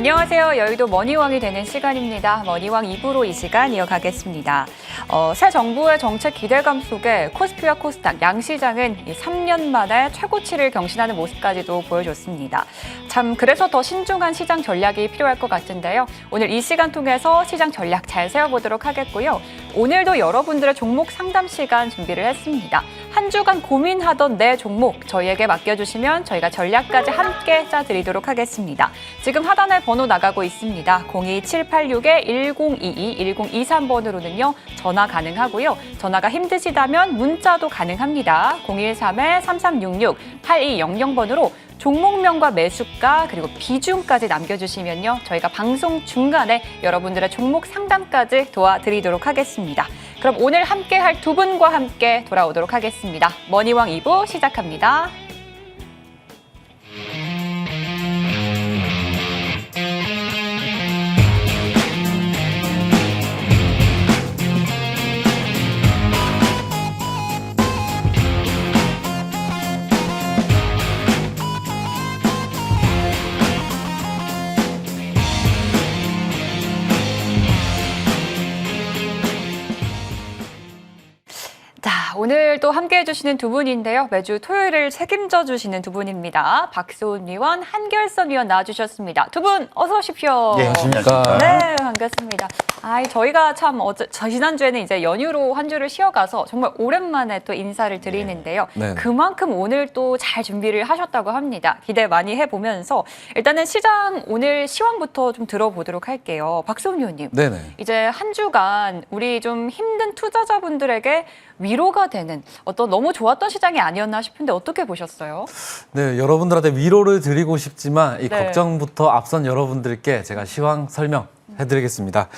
안녕하세요. 여의도 머니왕이 되는 시간입니다. 머니왕 2부로 이 시간 이어가겠습니다. 새 정부의 정책 기대감 속에 코스피와 코스닥 양시장은 3년 만에 최고치를 경신하는 모습까지도 보여줬습니다. 참 그래서 더 신중한 시장 전략이 필요할 것 같은데요. 오늘 이 시간 통해서 시장 전략 잘 세워보도록 하겠고요. 오늘도 여러분들의 종목 상담 시간 준비를 했습니다. 한 주간 고민하던 내 종목 저희에게 맡겨주시면 저희가 전략까지 함께 짜드리도록 하겠습니다. 지금 하단에 번호 나가고 있습니다. 02786-1022, 1023번으로는요. 전화 가능하고요. 전화가 힘드시다면 문자도 가능합니다. 013-3366-8200번으로 종목명과 매수가 그리고 비중까지 남겨주시면요. 저희가 방송 중간에 여러분들의 종목 상담까지 도와드리도록 하겠습니다. 그럼 오늘 함께할 두 분과 함께 돌아오도록 하겠습니다. 머니왕 2부 시작합니다. 오늘 또 함께해 주시는 두 분인데요. 매주 토요일을 책임져 주시는 두 분입니다. 박소은 위원, 한결선 위원 나와주셨습니다. 두 분 어서 오십시오. 네, 안녕하십니까. 네, 반갑습니다. 저희가 참 지난주에는 이제 연휴로 한 주를 쉬어가서 정말 오랜만에 또 인사를 드리는데요. 네. 그만큼 오늘 또 잘 준비를 하셨다고 합니다. 기대 많이 해보면서 일단은 시장 오늘 시황부터 좀 들어보도록 할게요. 박소은 위원님. 네네. 이제 한 주간 우리 좀 힘든 투자자분들에게 위로가 되는 어떤 너무 좋았던 시장이 아니었나 싶은데 어떻게 보셨어요? 네, 여러분들한테 위로를 드리고 싶지만 이 네. 걱정부터 앞선 여러분들께 제가 시황 설명해드리겠습니다.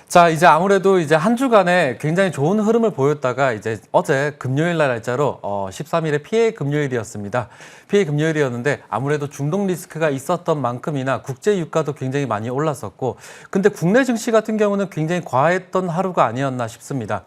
자, 이제 아무래도 이제 한 주간에 굉장히 좋은 흐름을 보였다가 이제 어제 금요일 날 날짜로 13일에 피해 금요일이었습니다. 피해 금요일이었는데 아무래도 중동 리스크가 있었던 만큼이나 국제 유가도 굉장히 많이 올랐었고, 근데 국내 증시 같은 경우는 굉장히 과했던 하루가 아니었나 싶습니다.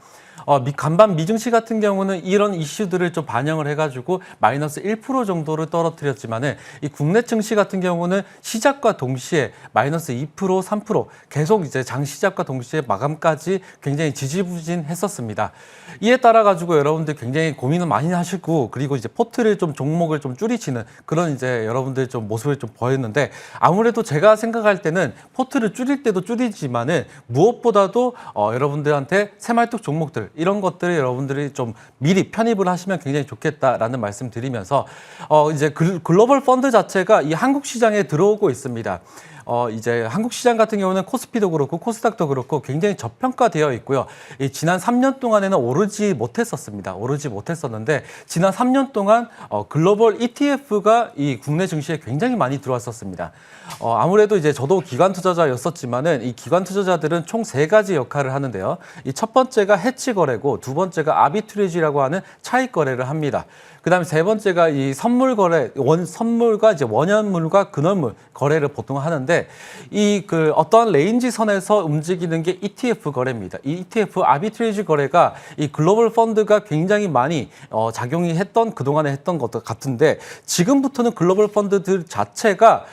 간밤 미증시 같은 경우는 이런 이슈들을 좀 반영을 해가지고 마이너스 1% 정도를 떨어뜨렸지만은 이 국내 증시 같은 경우는 시작과 동시에 마이너스 2%, 3% 계속 이제 장 시작과 동시에 마감까지 굉장히 지지부진했었습니다. 이에 따라 가지고 여러분들 굉장히 고민을 많이 하시고 그리고 이제 포트를 좀 종목을 좀 줄이시는 그런 이제 여러분들 좀 모습을 좀 보였는데 아무래도 제가 생각할 때는 포트를 줄일 때도 줄이지만은 무엇보다도 여러분들한테 새말뚝 종목들 이런 것들을 여러분들이 좀 미리 편입을 하시면 굉장히 좋겠다라는 말씀 드리면서 이제 글로벌 펀드 자체가 이 한국 시장에 들어오고 있습니다. 이제 한국 시장 같은 경우는 코스피도 그렇고 코스닥도 그렇고 굉장히 저평가되어 있고요. 이 지난 3년 동안에는 오르지 못했었는데 지난 3년 동안 글로벌 ETF가 이 국내 증시에 굉장히 많이 들어왔었습니다. 아무래도 이제 저도 기관 투자자였었지만은 이 기관 투자자들은 총 3가지 역할을 하는데요. 이 첫 번째가 해치 거래고 두 번째가 아비트리지라고 하는 차익 거래를 합니다. 그다음에 세 번째가 이 선물 거래, 선물과 이제 원현물과 근원물 거래를 보통 하는데 이 어떠한 레인지 선에서 움직이는 게 ETF 거래입니다. 이 ETF 아비트리지 거래가 이 글로벌 펀드가 굉장히 많이 작용이 했던 그동안에 했던 것 같은데 지금부터는 글로벌 펀드들 자체가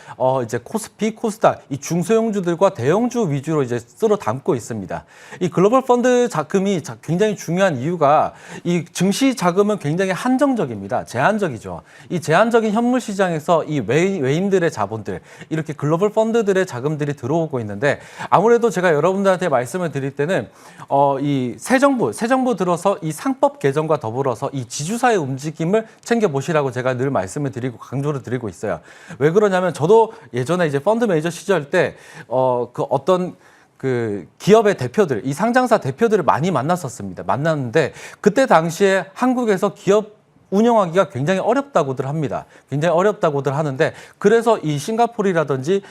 이제 코스피, 코스닥 이 중소형주들과 대형주 위주로 이제 쓸어 담고 있습니다. 이 글로벌 펀드 자금이 굉장히 중요한 이유가 이 증시 자금은 굉장히 한정적입니다. 제한적이죠. 이 제한적인 현물 시장에서 이 외인들의 자본들, 이렇게 글로벌 펀드들의 자금들이 들어오고 있는데 아무래도 제가 여러분들한테 말씀을 드릴 때는 이 새 정부 들어서 이 상법 개정과 더불어서 이 지주사의 움직임을 챙겨보시라고 제가 늘 말씀을 드리고 강조를 드리고 있어요. 왜 그러냐면 저도 예전에 이제 펀드 매니저 시절 때 어떤 기업의 대표들, 이 상장사 대표들을 많이 만났는데 그때 당시에 한국에서 기업 운영하기가 굉장히 어렵다고들 합니다. 굉장히 어렵다고들 하는데 그래서 이 싱가포르라든지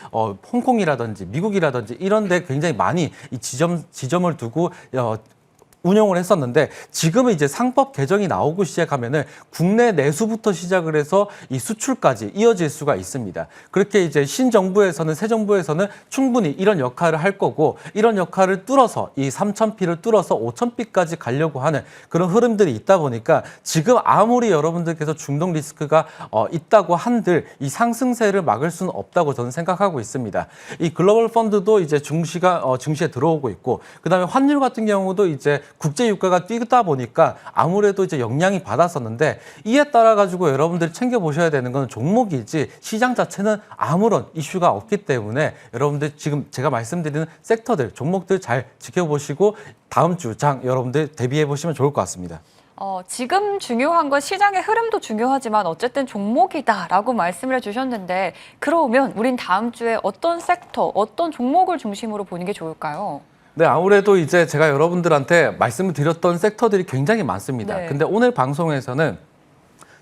홍콩이라든지 미국이라든지 이런 데 굉장히 많이 이 지점을 두고 운용을 했었는데 지금은 이제 상법 개정이 나오고 시작하면은 국내 내수부터 시작을 해서 이 수출까지 이어질 수가 있습니다. 그렇게 이제 신정부에서는 새 정부에서는 충분히 이런 역할을 할 거고 이런 역할을 뚫어서 이 3,000피를 뚫어서 5,000피까지 가려고 하는 그런 흐름들이 있다 보니까 지금 아무리 여러분들께서 중동 리스크가 있다고 한들 이 상승세를 막을 수는 없다고 저는 생각하고 있습니다. 이 글로벌 펀드도 이제 증시에 들어오고 있고 그다음에 환율 같은 경우도 이제 국제 유가가 뛰다 보니까 아무래도 이제 영향이 받았었는데 이에 따라 가지고 여러분들이 챙겨 보셔야 되는 건 종목이지 시장 자체는 아무런 이슈가 없기 때문에 여러분들 지금 제가 말씀드리는 섹터들, 종목들 잘 지켜보시고 다음 주 장 여러분들 대비해 보시면 좋을 것 같습니다. 지금 중요한 건 시장의 흐름도 중요하지만 어쨌든 종목이다라고 말씀을 해주셨는데 그러면 우린 다음 주에 어떤 섹터, 어떤 종목을 중심으로 보는 게 좋을까요? 네, 아무래도 이제 제가 여러분들한테 말씀을 드렸던 섹터들이 굉장히 많습니다. 네. 근데 오늘 방송에서는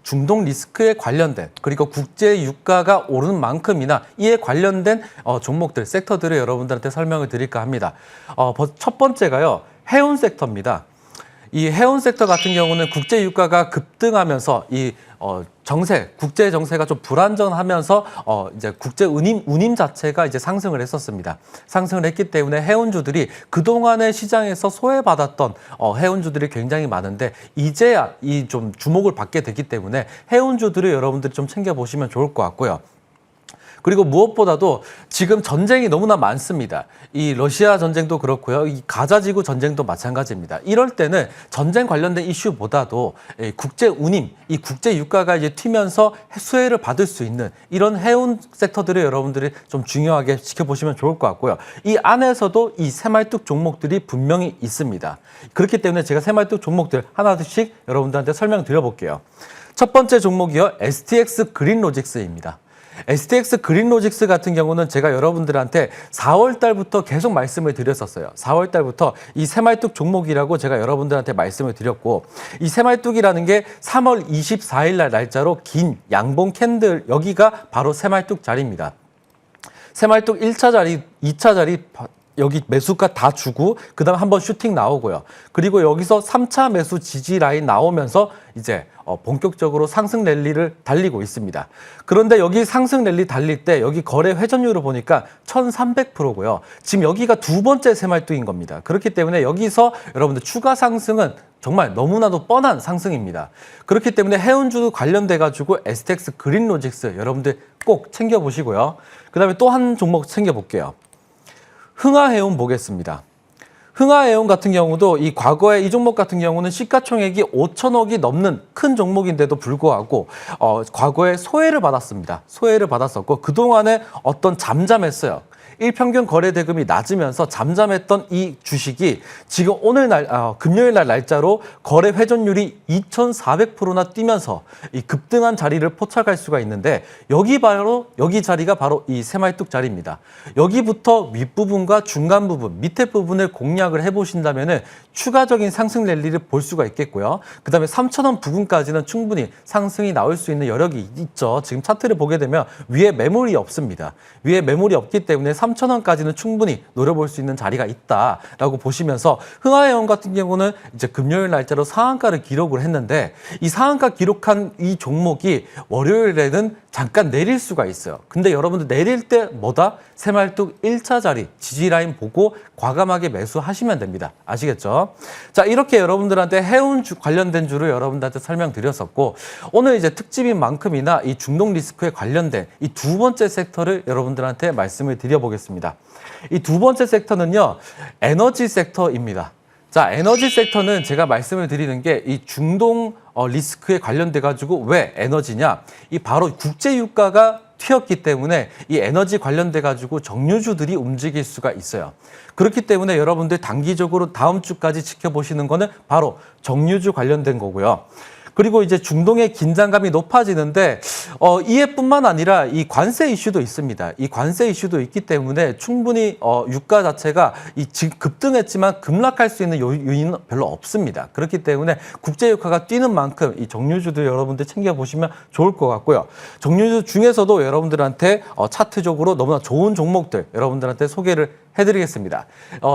중동 리스크에 관련된 그리고 국제 유가가 오르는 만큼이나 이에 관련된 종목들, 섹터들을 여러분들한테 설명을 드릴까 합니다. 첫 번째가요, 해운 섹터입니다. 이 해운 섹터 같은 경우는 국제 유가가 급등하면서 이 국제 정세가 좀 불안정하면서 이제 국제 운임 자체가 이제 상승을 했었습니다. 상승을 했기 때문에 해운주들이 그동안의 시장에서 소외받았던 해운주들이 굉장히 많은데 이제야 이 좀 주목을 받게 됐기 때문에 해운주들을 여러분들이 좀 챙겨 보시면 좋을 것 같고요. 그리고 무엇보다도 지금 전쟁이 너무나 많습니다. 이 러시아 전쟁도 그렇고요. 이 가자지구 전쟁도 마찬가지입니다. 이럴 때는 전쟁 관련된 이슈보다도 국제 운임, 이 국제 유가가 이제 튀면서 수혜를 받을 수 있는 이런 해운 섹터들을 여러분들이 좀 중요하게 지켜보시면 좋을 것 같고요. 이 안에서도 이 새말뚝 종목들이 분명히 있습니다. 그렇기 때문에 제가 새말뚝 종목들 하나씩 여러분들한테 설명드려볼게요. 첫 번째 종목이요. STX 그린로직스입니다. STX 그린로직스 같은 경우는 제가 여러분들한테 4월 달부터 계속 말씀을 드렸었어요. 4월 달부터 이 새말뚝 종목이라고 제가 여러분들한테 말씀을 드렸고 이 새말뚝이라는 게 3월 24일 날 날짜로 긴 양봉 캔들 여기가 바로 새말뚝 자리입니다. 새말뚝 1차 자리, 2차 자리 여기 매수가 다 주고 그다음에 한번 슈팅 나오고요. 그리고 여기서 3차 매수 지지 라인 나오면서 이제 본격적으로 상승 랠리를 달리고 있습니다. 그런데 여기 상승 랠리 달릴 때 여기 거래 회전율을 보니까 1300%고요. 지금 여기가 두 번째 새말뚝인 겁니다. 그렇기 때문에 여기서 여러분들 추가 상승은 정말 너무나도 뻔한 상승입니다. 그렇기 때문에 해운주 관련돼 가지고 STX 그린로직스 여러분들 꼭 챙겨보시고요. 그다음에 또 한 종목 챙겨볼게요. 흥하해운 보겠습니다. 흥하해운 같은 경우도 이 과거에 이 종목 같은 경우는 시가총액이 5천억이 넘는 큰 종목인데도 불구하고 과거에 소외를 받았습니다. 소외를 받았었고 그동안에 어떤 잠잠했어요. 일평균 거래 대금이 낮으면서 잠잠했던 이 주식이 지금 금요일 날 날짜로 거래 회전율이 2,400%나 뛰면서 이 급등한 자리를 포착할 수가 있는데 여기 자리가 바로 이 새말뚝 자리입니다. 여기부터 윗부분과 중간 부분, 밑에 부분을 공략을 해보신다면은 추가적인 상승 랠리를 볼 수가 있겠고요. 그다음에 3,000원 부분까지는 충분히 상승이 나올 수 있는 여력이 있죠. 지금 차트를 보게 되면 위에 매물이 없습니다. 위에 매물이 없기 때문에 3,000원까지는 충분히 노려볼 수 있는 자리가 있다라고 보시면서 흥하해운 같은 경우는 이제 금요일 날짜로 상한가를 기록을 했는데 이 상한가 기록한 이 종목이 월요일에는 잠깐 내릴 수가 있어요. 근데 여러분들 내릴 때 뭐다? 새말뚝 1차 자리 지지라인 보고 과감하게 매수하시면 됩니다. 아시겠죠? 자, 이렇게 여러분들한테 해운 관련된 주를 여러분들한테 설명드렸었고 오늘 이제 특집인 만큼이나 이 중동 리스크에 관련된 이 두 번째 섹터를 여러분들한테 말씀을 드려보겠습니다. 이 두 번째 섹터는요, 에너지 섹터입니다. 자, 에너지 섹터는 제가 말씀을 드리는 게 이 중동 리스크에 관련돼 가지고 왜 에너지냐? 이 바로 국제 유가가 튀었기 때문에 이 에너지 관련돼 가지고 정유주들이 움직일 수가 있어요. 그렇기 때문에 여러분들 단기적으로 다음 주까지 지켜보시는 거는 바로 정유주 관련된 거고요. 그리고 이제 중동의 긴장감이 높아지는데 이해뿐만 아니라 이 관세 이슈도 있습니다. 이 관세 이슈도 있기 때문에 충분히 유가 자체가 지금 급등했지만 급락할 수 있는 요인은 별로 없습니다. 그렇기 때문에 국제 유가가 뛰는 만큼 이 정유주들 여러분들 챙겨보시면 좋을 것 같고요. 정유주 중에서도 여러분들한테 차트적으로 너무나 좋은 종목들 여러분들한테 소개를 해드리겠습니다.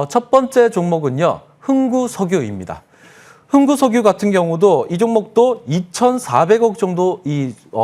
첫 번째 종목은요. 흥구석유입니다. 흥구석유 같은 경우도 이 종목도 2,400억 정도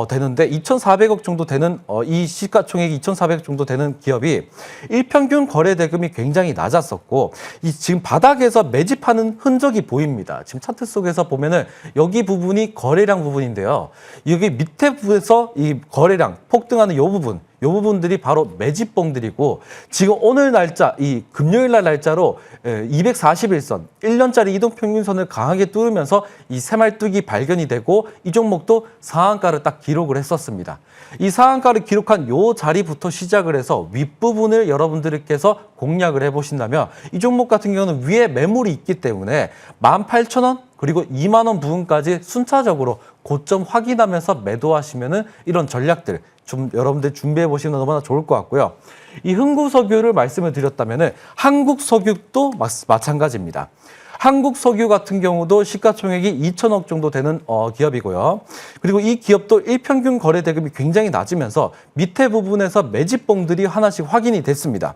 되는데 2,400억 정도 되는 이 시가총액이 2,400억 정도 되는 기업이 일평균 거래 대금이 굉장히 낮았었고 이 지금 바닥에서 매집하는 흔적이 보입니다. 지금 차트 속에서 보면은 여기 부분이 거래량 부분인데요. 여기 밑에 부분에서 이 거래량 폭등하는 이 부분. 이 부분들이 바로 매집봉들이고 지금 오늘 날짜, 이 금요일 날 날짜로 241선, 1년짜리 이동평균선을 강하게 뚫으면서 이 새말뚝이 발견이 되고 이 종목도 상한가를 딱 기록을 했었습니다. 이 상한가를 기록한 요 자리부터 시작을 해서 윗부분을 여러분들께서 공략을 해보신다면 이 종목 같은 경우는 위에 매물이 있기 때문에 18,000원 그리고 2만 원 부분까지 순차적으로 고점 확인하면서 매도하시면은 이런 전략들 좀 여러분들 준비해 보시면 너무나 좋을 것 같고요. 이 흥구석유를 말씀을 드렸다면은 한국석유도 마찬가지입니다. 한국석유 같은 경우도 시가총액이 2천억 정도 되는 기업이고요. 그리고 이 기업도 일평균 거래 대금이 굉장히 낮으면서 밑에 부분에서 매집봉들이 하나씩 확인이 됐습니다.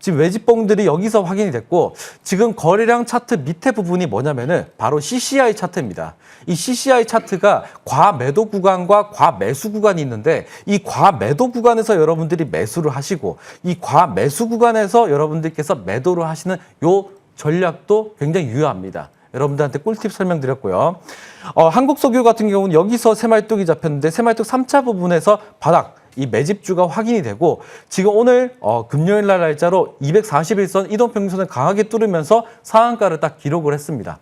지금 매집봉들이 여기서 확인이 됐고 지금 거래량 차트 밑에 부분이 뭐냐면은 바로 CCI 차트입니다. 이 CCI 차트가 과매도 구간과 과매수 구간이 있는데 이 과매도 구간에서 여러분들이 매수를 하시고 이 과매수 구간에서 여러분들께서 매도를 하시는 요 전략도 굉장히 유효합니다. 여러분들한테 꿀팁 설명드렸고요. 한국석유 같은 경우는 여기서 새말뚝이 잡혔는데 새말뚝 3차 부분에서 바닥 이 매집주가 확인이 되고 지금 오늘 금요일 날 날짜로 241선 이동평균선을 강하게 뚫으면서 상한가를 딱 기록을 했습니다.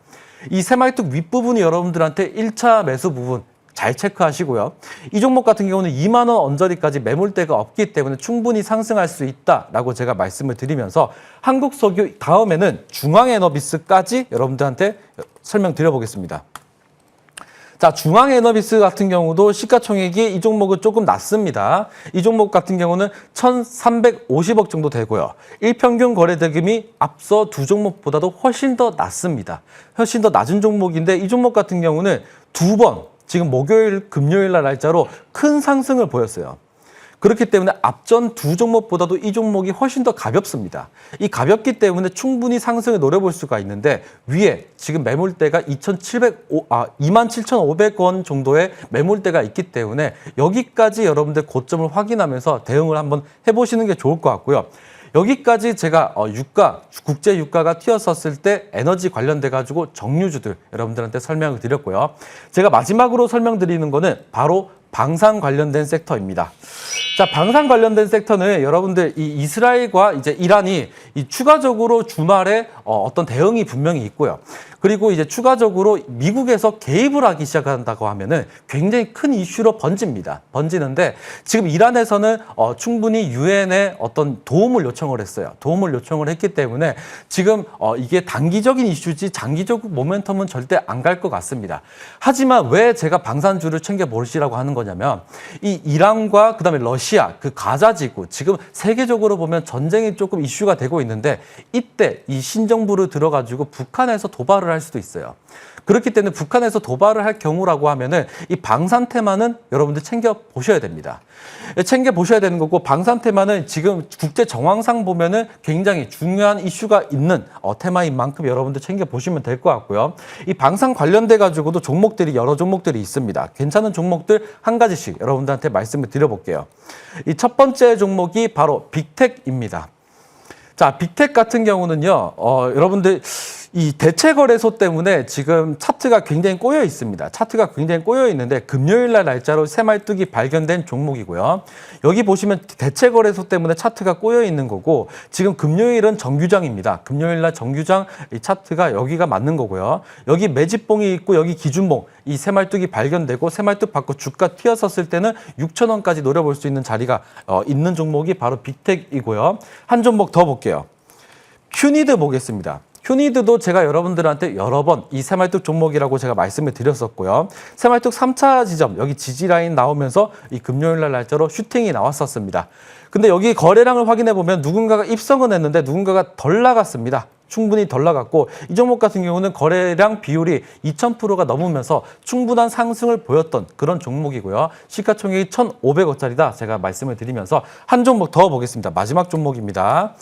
이 새말뚝 윗부분이 여러분들한테 1차 매수 부분 잘 체크하시고요. 이 종목 같은 경우는 2만 원 언저리까지 매물대가 없기 때문에 충분히 상승할 수 있다라고 제가 말씀을 드리면서 한국석유 다음에는 중앙에너비스까지 여러분들한테 설명드려보겠습니다. 자, 중앙에너비스 같은 경우도 시가총액이 이 종목은 조금 낮습니다. 이 종목 같은 경우는 1,350억 정도 되고요. 일평균 거래 대금이 앞서 두 종목보다도 훨씬 더 낮습니다. 훨씬 더 낮은 종목인데 이 종목 같은 경우는 두 번 지금 목요일, 금요일 날 날짜로 큰 상승을 보였어요. 그렇기 때문에 앞전 두 종목보다도 이 종목이 훨씬 더 가볍습니다. 이 가볍기 때문에 충분히 상승을 노려볼 수가 있는데 위에 지금 매물대가 27,500원 정도의 매물대가 있기 때문에 여기까지 여러분들 고점을 확인하면서 대응을 한번 해보시는 게 좋을 것 같고요. 여기까지 제가 유가, 국제 유가가 튀었었을 때 에너지 관련돼 가지고 정유주들 여러분들한테 설명을 드렸고요. 제가 마지막으로 설명드리는 거는 바로 방산 관련된 섹터입니다. 자, 방산 관련된 섹터는 여러분들 이 이스라엘과 이제 이란이 이 추가적으로 주말에 어떤 대응이 분명히 있고요. 그리고 이제 추가적으로 미국에서 개입을 하기 시작한다고 하면은 굉장히 큰 이슈로 번집니다. 번지는데 지금 이란에서는 충분히 유엔에 어떤 도움을 요청을 했어요. 도움을 요청을 했기 때문에 지금 이게 단기적인 이슈지 장기적 모멘텀은 절대 안 갈 것 같습니다. 하지만 왜 제가 방산주를 챙겨 보시라고 하는 거냐면 이 이란과 그다음에 러시아 그 가자지구 지금 세계적으로 보면 전쟁이 조금 이슈가 되고 있는데 이때 이 신정부를 들어가지고 북한에서 도발을 할 수도 있어요. 그렇기 때문에 북한에서 도발을 할 경우라고 하면은 이 방산 테마는 여러분들 챙겨 보셔야 됩니다. 챙겨 보셔야 되는 거고 방산 테마는 지금 국제 정황상 보면은 굉장히 중요한 이슈가 있는 테마인 만큼 여러분들 챙겨 보시면 될 것 같고요. 이 방산 관련돼 가지고도 종목들이 여러 종목들이 있습니다. 괜찮은 종목들 한 가지씩 여러분들한테 말씀을 드려볼게요. 이 첫 번째 종목이 바로 빅텍입니다. 자, 빅텍 같은 경우는요, 여러분들 이 대체 거래소 때문에 지금 차트가 굉장히 꼬여 있습니다. 차트가 굉장히 꼬여 있는데 금요일 날 날짜로 새말뚝이 발견된 종목이고요. 여기 보시면 대체 거래소 때문에 차트가 꼬여 있는 거고 지금 금요일은 정규장입니다. 금요일 날 정규장 이 차트가 여기가 맞는 거고요. 여기 매집봉이 있고 여기 기준봉 이 새말뚝이 발견되고 새말뚝 받고 주가 튀었었을 때는 6,000원까지 노려볼 수 있는 자리가 있는 종목이 바로 빅텍이고요. 한 종목 더 볼게요. 큐니드 보겠습니다. 큐니드도 제가 여러분들한테 여러 번 이 새말뚝 종목이라고 제가 말씀을 드렸었고요. 새말뚝 3차 지점, 여기 지지라인 나오면서 이 금요일 날 날짜로 슈팅이 나왔었습니다. 근데 여기 거래량을 확인해 보면 누군가가 입성은 했는데 누군가가 덜 나갔습니다. 충분히 덜 나갔고 이 종목 같은 경우는 거래량 비율이 2,000%가 넘으면서 충분한 상승을 보였던 그런 종목이고요. 시가총액이 1,500억짜리다 제가 말씀을 드리면서 한 종목 더 보겠습니다. 마지막 종목입니다.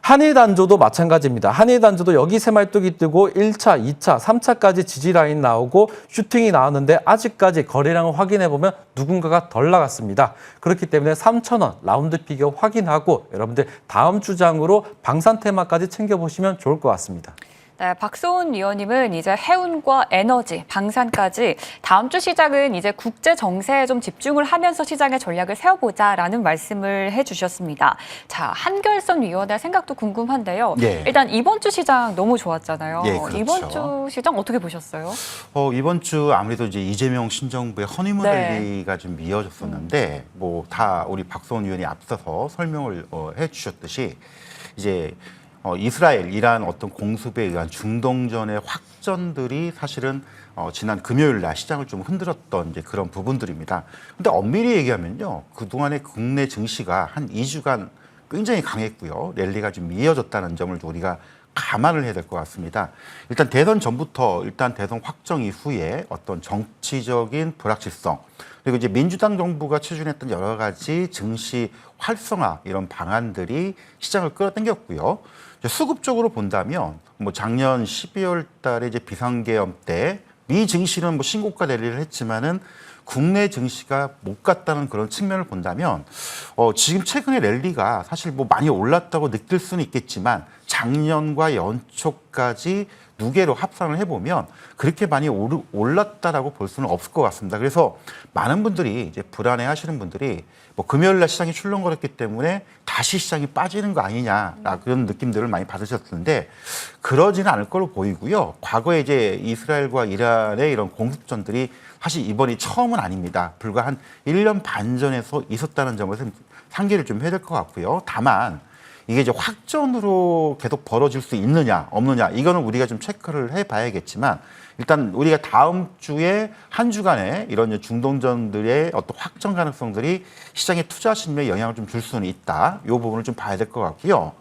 한일단조도 마찬가지입니다. 한일단조도 여기 새말뚝이 뜨고 1차, 2차, 3차까지 지지 라인 나오고 슈팅이 나왔는데 아직까지 거래량을 확인해보면 누군가가 덜 나갔습니다. 그렇기 때문에 3,000원 라운드 피겨 확인하고 여러분들 다음 주장으로 방산 테마까지 챙겨보시면 좋을 것 같습니다. 네, 박소은 위원님은 이제 해운과 에너지, 방산까지 다음 주 시장은 이제 국제 정세에 좀 집중을 하면서 시장의 전략을 세워보자라는 말씀을 해주셨습니다. 자, 한결선 위원의 생각도 궁금한데요. 예. 일단 이번 주 시장 너무 좋았잖아요. 예, 그렇죠. 이번 주 시장 어떻게 보셨어요? 이번 주 아무래도 이제 이재명 신정부의 허니문 네. 랠리가 좀 이어졌었는데 뭐 다 우리 박소은 의원이 앞서서 설명을 해주셨듯이 이제 이스라엘, 이란 어떤 공습에 의한 중동전의 확전들이 사실은 지난 금요일 날 시장을 좀 흔들었던 이제 그런 부분들입니다. 근데 엄밀히 얘기하면요. 그동안의 국내 증시가 한 2주간 굉장히 강했고요. 랠리가 좀 이어졌다는 점을 우리가 감안을 해야 될 것 같습니다. 일단 대선 전부터 일단 대선 확정 이후에 어떤 정치적인 불확실성 그리고 이제 민주당 정부가 추진했던 여러 가지 증시 활성화 이런 방안들이 시장을 끌어당겼고요. 수급적으로 본다면 뭐 작년 12월 달에 이제 비상계엄 때 미 증시는 뭐 신고가 랠리를 했지만은 국내 증시가 못 갔다는 그런 측면을 본다면 지금 최근의 랠리가 사실 뭐 많이 올랐다고 느낄 수는 있겠지만 작년과 연초까지 누계로 합산을 해보면 그렇게 많이 올랐다라고 볼 수는 없을 것 같습니다. 그래서 많은 분들이 이제 불안해하시는 분들이 뭐 금요일 날 시장이 출렁거렸기 때문에 다시 시장이 빠지는 거 아니냐 그런 느낌들을 많이 받으셨는데 그러지는 않을 걸로 보이고요. 과거에 이제 이스라엘과 이란의 이런 공습전들이 사실 이번이 처음은 아닙니다. 불과 한 1년 반 전에서 있었다는 점에서 상기를 좀 해야 될 것 같고요. 다만 이게 이제 확전으로 계속 벌어질 수 있느냐 없느냐 이거는 우리가 좀 체크를 해봐야겠지만 일단 우리가 다음 주에 한 주간에 이런 중동전들의 어떤 확전 가능성들이 시장의 투자 심리에 영향을 좀 줄 수는 있다. 이 부분을 좀 봐야 될 것 같고요.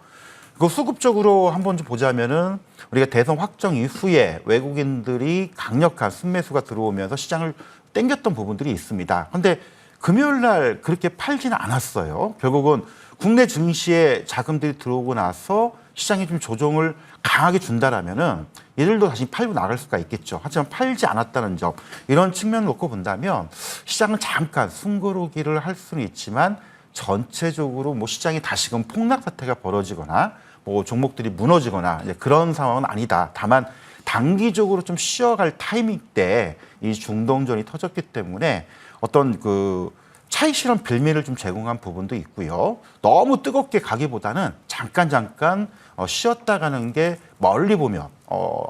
그 수급적으로 한번 좀 보자면은 우리가 대선 확정 이후에 외국인들이 강력한 순매수가 들어오면서 시장을 땡겼던 부분들이 있습니다. 그런데 금요일 날 그렇게 팔지는 않았어요. 결국은 국내 증시에 자금들이 들어오고 나서 시장이 좀 조정을 강하게 준다라면은 얘들도 다시 팔고 나갈 수가 있겠죠. 하지만 팔지 않았다는 점 이런 측면을 놓고 본다면 시장은 잠깐 숨고르기를 할 수는 있지만 전체적으로 뭐 시장이 다시금 폭락 사태가 벌어지거나 뭐 종목들이 무너지거나 이제 그런 상황은 아니다. 다만 단기적으로 좀 쉬어갈 타이밍 때 이 중동전이 터졌기 때문에 어떤 그 차익 실현 빌미를 좀 제공한 부분도 있고요. 너무 뜨겁게 가기보다는 잠깐 쉬었다 가는 게 멀리 보면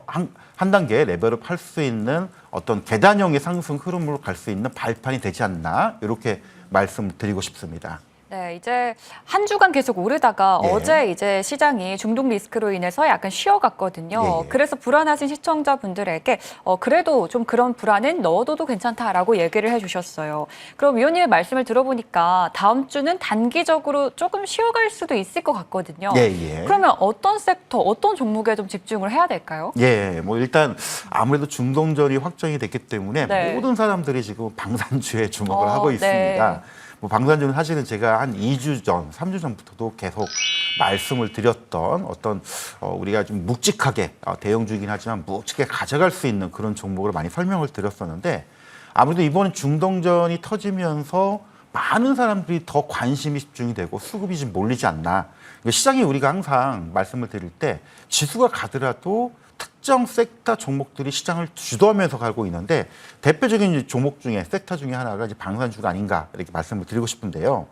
한 단계 레벨업 할 수 있는 어떤 계단형의 상승 흐름으로 갈 수 있는 발판이 되지 않나 이렇게 말씀드리고 싶습니다. 네, 이제 한 주간 계속 오르다가 예. 어제 이제 시장이 중동 리스크로 인해서 약간 쉬어갔거든요. 예. 그래서 불안하신 시청자분들에게 그래도 좀 그런 불안은 넣어둬도 괜찮다라고 얘기를 해주셨어요. 그럼 위원님의 말씀을 들어보니까 다음 주는 단기적으로 조금 쉬어갈 수도 있을 것 같거든요. 예. 그러면 어떤 섹터, 어떤 종목에 좀 집중을 해야 될까요? 예, 뭐 일단 아무래도 중동전이 확정이 됐기 때문에 네. 모든 사람들이 지금 방산주에 주목을 하고 네. 있습니다. 뭐 방산주는 사실은 제가 한 2주 전, 3주 전부터도 계속 말씀을 드렸던 어떤 우리가 좀 묵직하게 대형주이긴 하지만 묵직하게 가져갈 수 있는 그런 종목으로 많이 설명을 드렸었는데 아무래도 이번 중동전이 터지면서 많은 사람들이 더 관심이 집중이 되고 수급이 좀 몰리지 않나. 시장이 우리가 항상 말씀을 드릴 때 지수가 가더라도 특정 섹터 종목들이 시장을 주도하면서 가고 있는데 대표적인 종목 중에 섹터 중에 하나가 이제 방산주가 아닌가 이렇게 말씀을 드리고 싶은데요.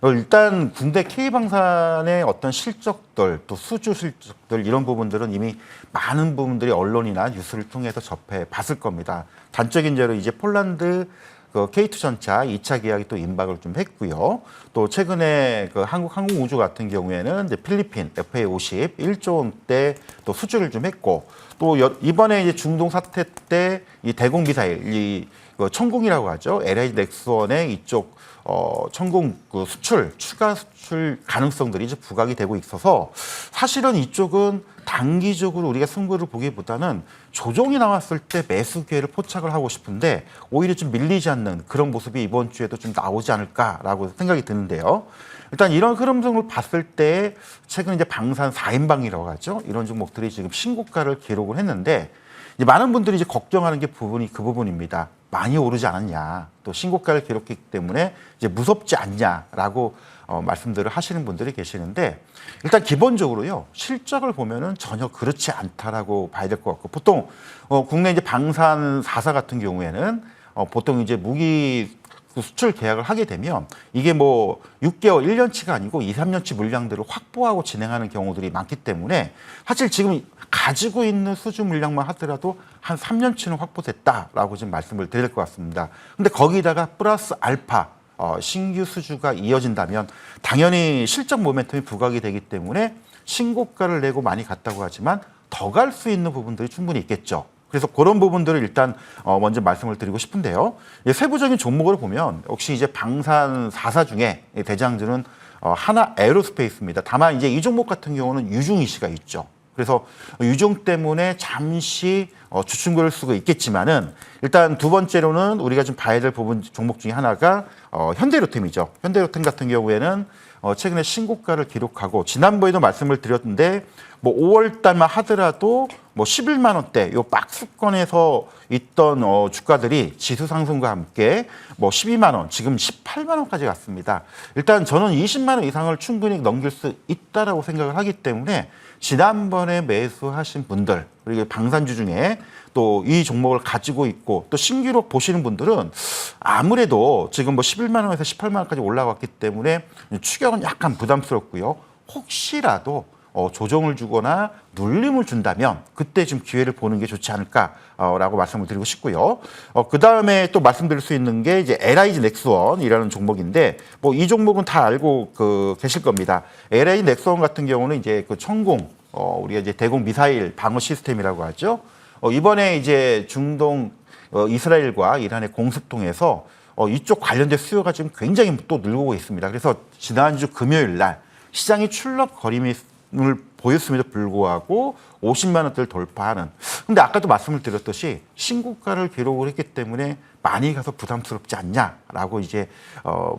일단 군대 K방산의 어떤 실적들 또 수주 실적들 이런 부분들은 이미 많은 부분들이 언론이나 뉴스를 통해서 접해 봤을 겁니다. 단적인 예로 이제 폴란드 그 K2 전차 2차 계약이 또 임박을 좀 했고요. 또 최근에 그 한국 항공우주 같은 경우에는 이제 필리핀 FA50 1조 원대 또 수주를 좀 했고 또 이번에 이제 중동 사태 때 이 대공 미사일 이 천공이라고 하죠. LH 넥스원의 이쪽 천공 그 추가 수출 가능성들이 이제 부각이 되고 있어서 사실은 이쪽은 단기적으로 우리가 승부를 보기보다는 조정이 나왔을 때 매수 기회를 포착을 하고 싶은데 오히려 좀 밀리지 않는 그런 모습이 이번 주에도 좀 나오지 않을까라고 생각이 드는데요. 일단 이런 흐름을 봤을 때 최근 이제 방산 4인방이라고 하죠. 이런 종목들이 지금 신고가를 기록을 했는데 이제 많은 분들이 이제 걱정하는 게 그 부분입니다. 많이 오르지 않았냐, 또 신고가를 기록했기 때문에 이제 무섭지 않냐라고 말씀들을 하시는 분들이 계시는데 일단 기본적으로요 실적을 보면은 전혀 그렇지 않다라고 봐야 될 것 같고 보통 국내 이제 방산 4사 같은 경우에는 보통 이제 무기 수출 계약을 하게 되면 이게 뭐 6개월, 1년치가 아니고 2, 3년치 물량들을 확보하고 진행하는 경우들이 많기 때문에 사실 지금 가지고 있는 수주 물량만 하더라도 한 3년치는 확보됐다라고 지금 말씀을 드릴 것 같습니다. 근데 거기다가 플러스 알파 신규 수주가 이어진다면 당연히 실적 모멘텀이 부각이 되기 때문에 신고가를 내고 많이 갔다고 하지만 더 갈 수 있는 부분들이 충분히 있겠죠. 그래서 그런 부분들을 일단 먼저 말씀을 드리고 싶은데요. 세부적인 종목을 보면 역시 이제 방산 4사 중에 대장주는 하나 에어로스페이스입니다. 다만 이제 이 종목 같은 경우는 유중 이슈가 있죠. 그래서 유중 때문에 잠시 주춤거릴 수가 있겠지만은 일단 두 번째로는 우리가 좀 봐야 될 부분 종목 중에 하나가 현대로템이죠. 현대로템 같은 경우에는 최근에 신고가를 기록하고 지난번에도 말씀을 드렸는데 뭐 5월 달만 하더라도 뭐 11만 원대 요 박스권에서 있던 주가들이 지수 상승과 함께 뭐 12만 원, 지금 18만 원까지 갔습니다. 일단 저는 20만 원 이상을 충분히 넘길 수 있다라고 생각을 하기 때문에 지난번에 매수하신 분들 그리고 방산주 중에 또 이 종목을 가지고 있고 또 신규로 보시는 분들은 아무래도 지금 뭐 11만 원에서 18만 원까지 올라왔기 때문에 추격은 약간 부담스럽고요. 혹시라도 조정을 주거나 눌림을 준다면 그때 좀 기회를 보는 게 좋지 않을까라고 말씀을 드리고 싶고요. 그 다음에 또 말씀드릴 수 있는 게 이제 LIG 넥스원이라는 종목인데 뭐 이 종목은 다 알고 계실 겁니다. LIG 넥스원 같은 경우는 이제 그 천공 우리가 이제 대공 미사일 방어 시스템이라고 하죠. 이번에 이제 중동 이스라엘과 이란의 공습통해서 이쪽 관련된 수요가 지금 굉장히 또 늘고 있습니다. 그래서 지난주 금요일 날 시장이 출렁거림을 보였음에도 불구하고 50만 원대를 돌파하는. 근데 아까도 말씀을 드렸듯이 신고가를 기록을 했기 때문에 많이 가서 부담스럽지 않냐라고 이제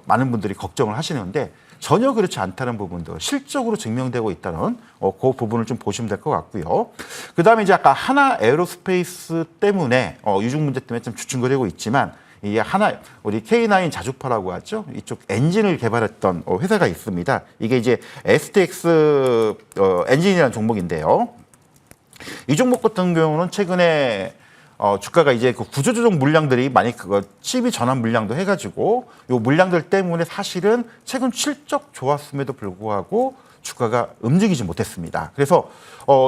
많은 분들이 걱정을 하시는데 전혀 그렇지 않다는 부분도 실적으로 증명되고 있다는 그 부분을 좀 보시면 될 것 같고요. 그 다음에 이제 아까 하나 에어로스페이스 때문에 유중 문제 때문에 좀 주춤거리고 있지만 이게 하나 우리 K9 자주파라고 하죠. 이쪽 엔진을 개발했던 회사가 있습니다. 이게 이제 STX 엔진이라는 종목인데요. 이 종목 같은 경우는 최근에 주가가 이제 그 구조조정 물량들이 많이 칩이 전환 물량도 해가지고 요 물량들 때문에 사실은 최근 실적 좋았음에도 불구하고 주가가 움직이지 못했습니다. 그래서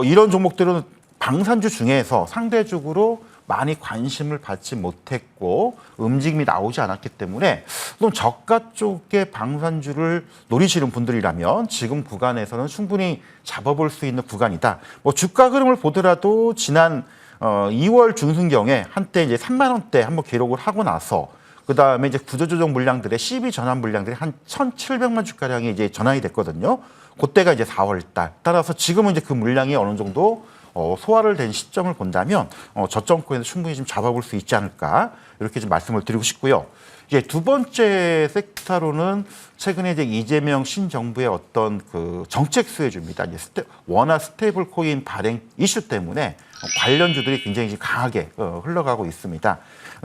이런 종목들은 방산주 중에서 상대적으로 많이 관심을 받지 못했고 움직임이 나오지 않았기 때문에 또 저가 쪽의 방산주를 노리시는 분들이라면 지금 구간에서는 충분히 잡아볼 수 있는 구간이다. 뭐 주가 흐름을 보더라도 지난 2월 중순경에 한때 이제 3만 원대 한번 기록을 하고 나서 그 다음에 이제 구조조정 물량들의 CB 전환 물량들이 한 1,700만 주가량이 이제 전환이 됐거든요. 그때가 이제 4월 달. 따라서 지금은 이제 그 물량이 어느 정도 소화를 된 시점을 본다면 저점권에서 충분히 좀 잡아볼 수 있지 않을까 이렇게 좀 말씀을 드리고 싶고요. 이제 두 번째 섹터로는 최근에 이제 이재명 신정부의 어떤 그 정책 수혜주입니다. 이제 원화 스테이블 코인 발행 이슈 때문에 관련주들이 굉장히 강하게 흘러가고 있습니다.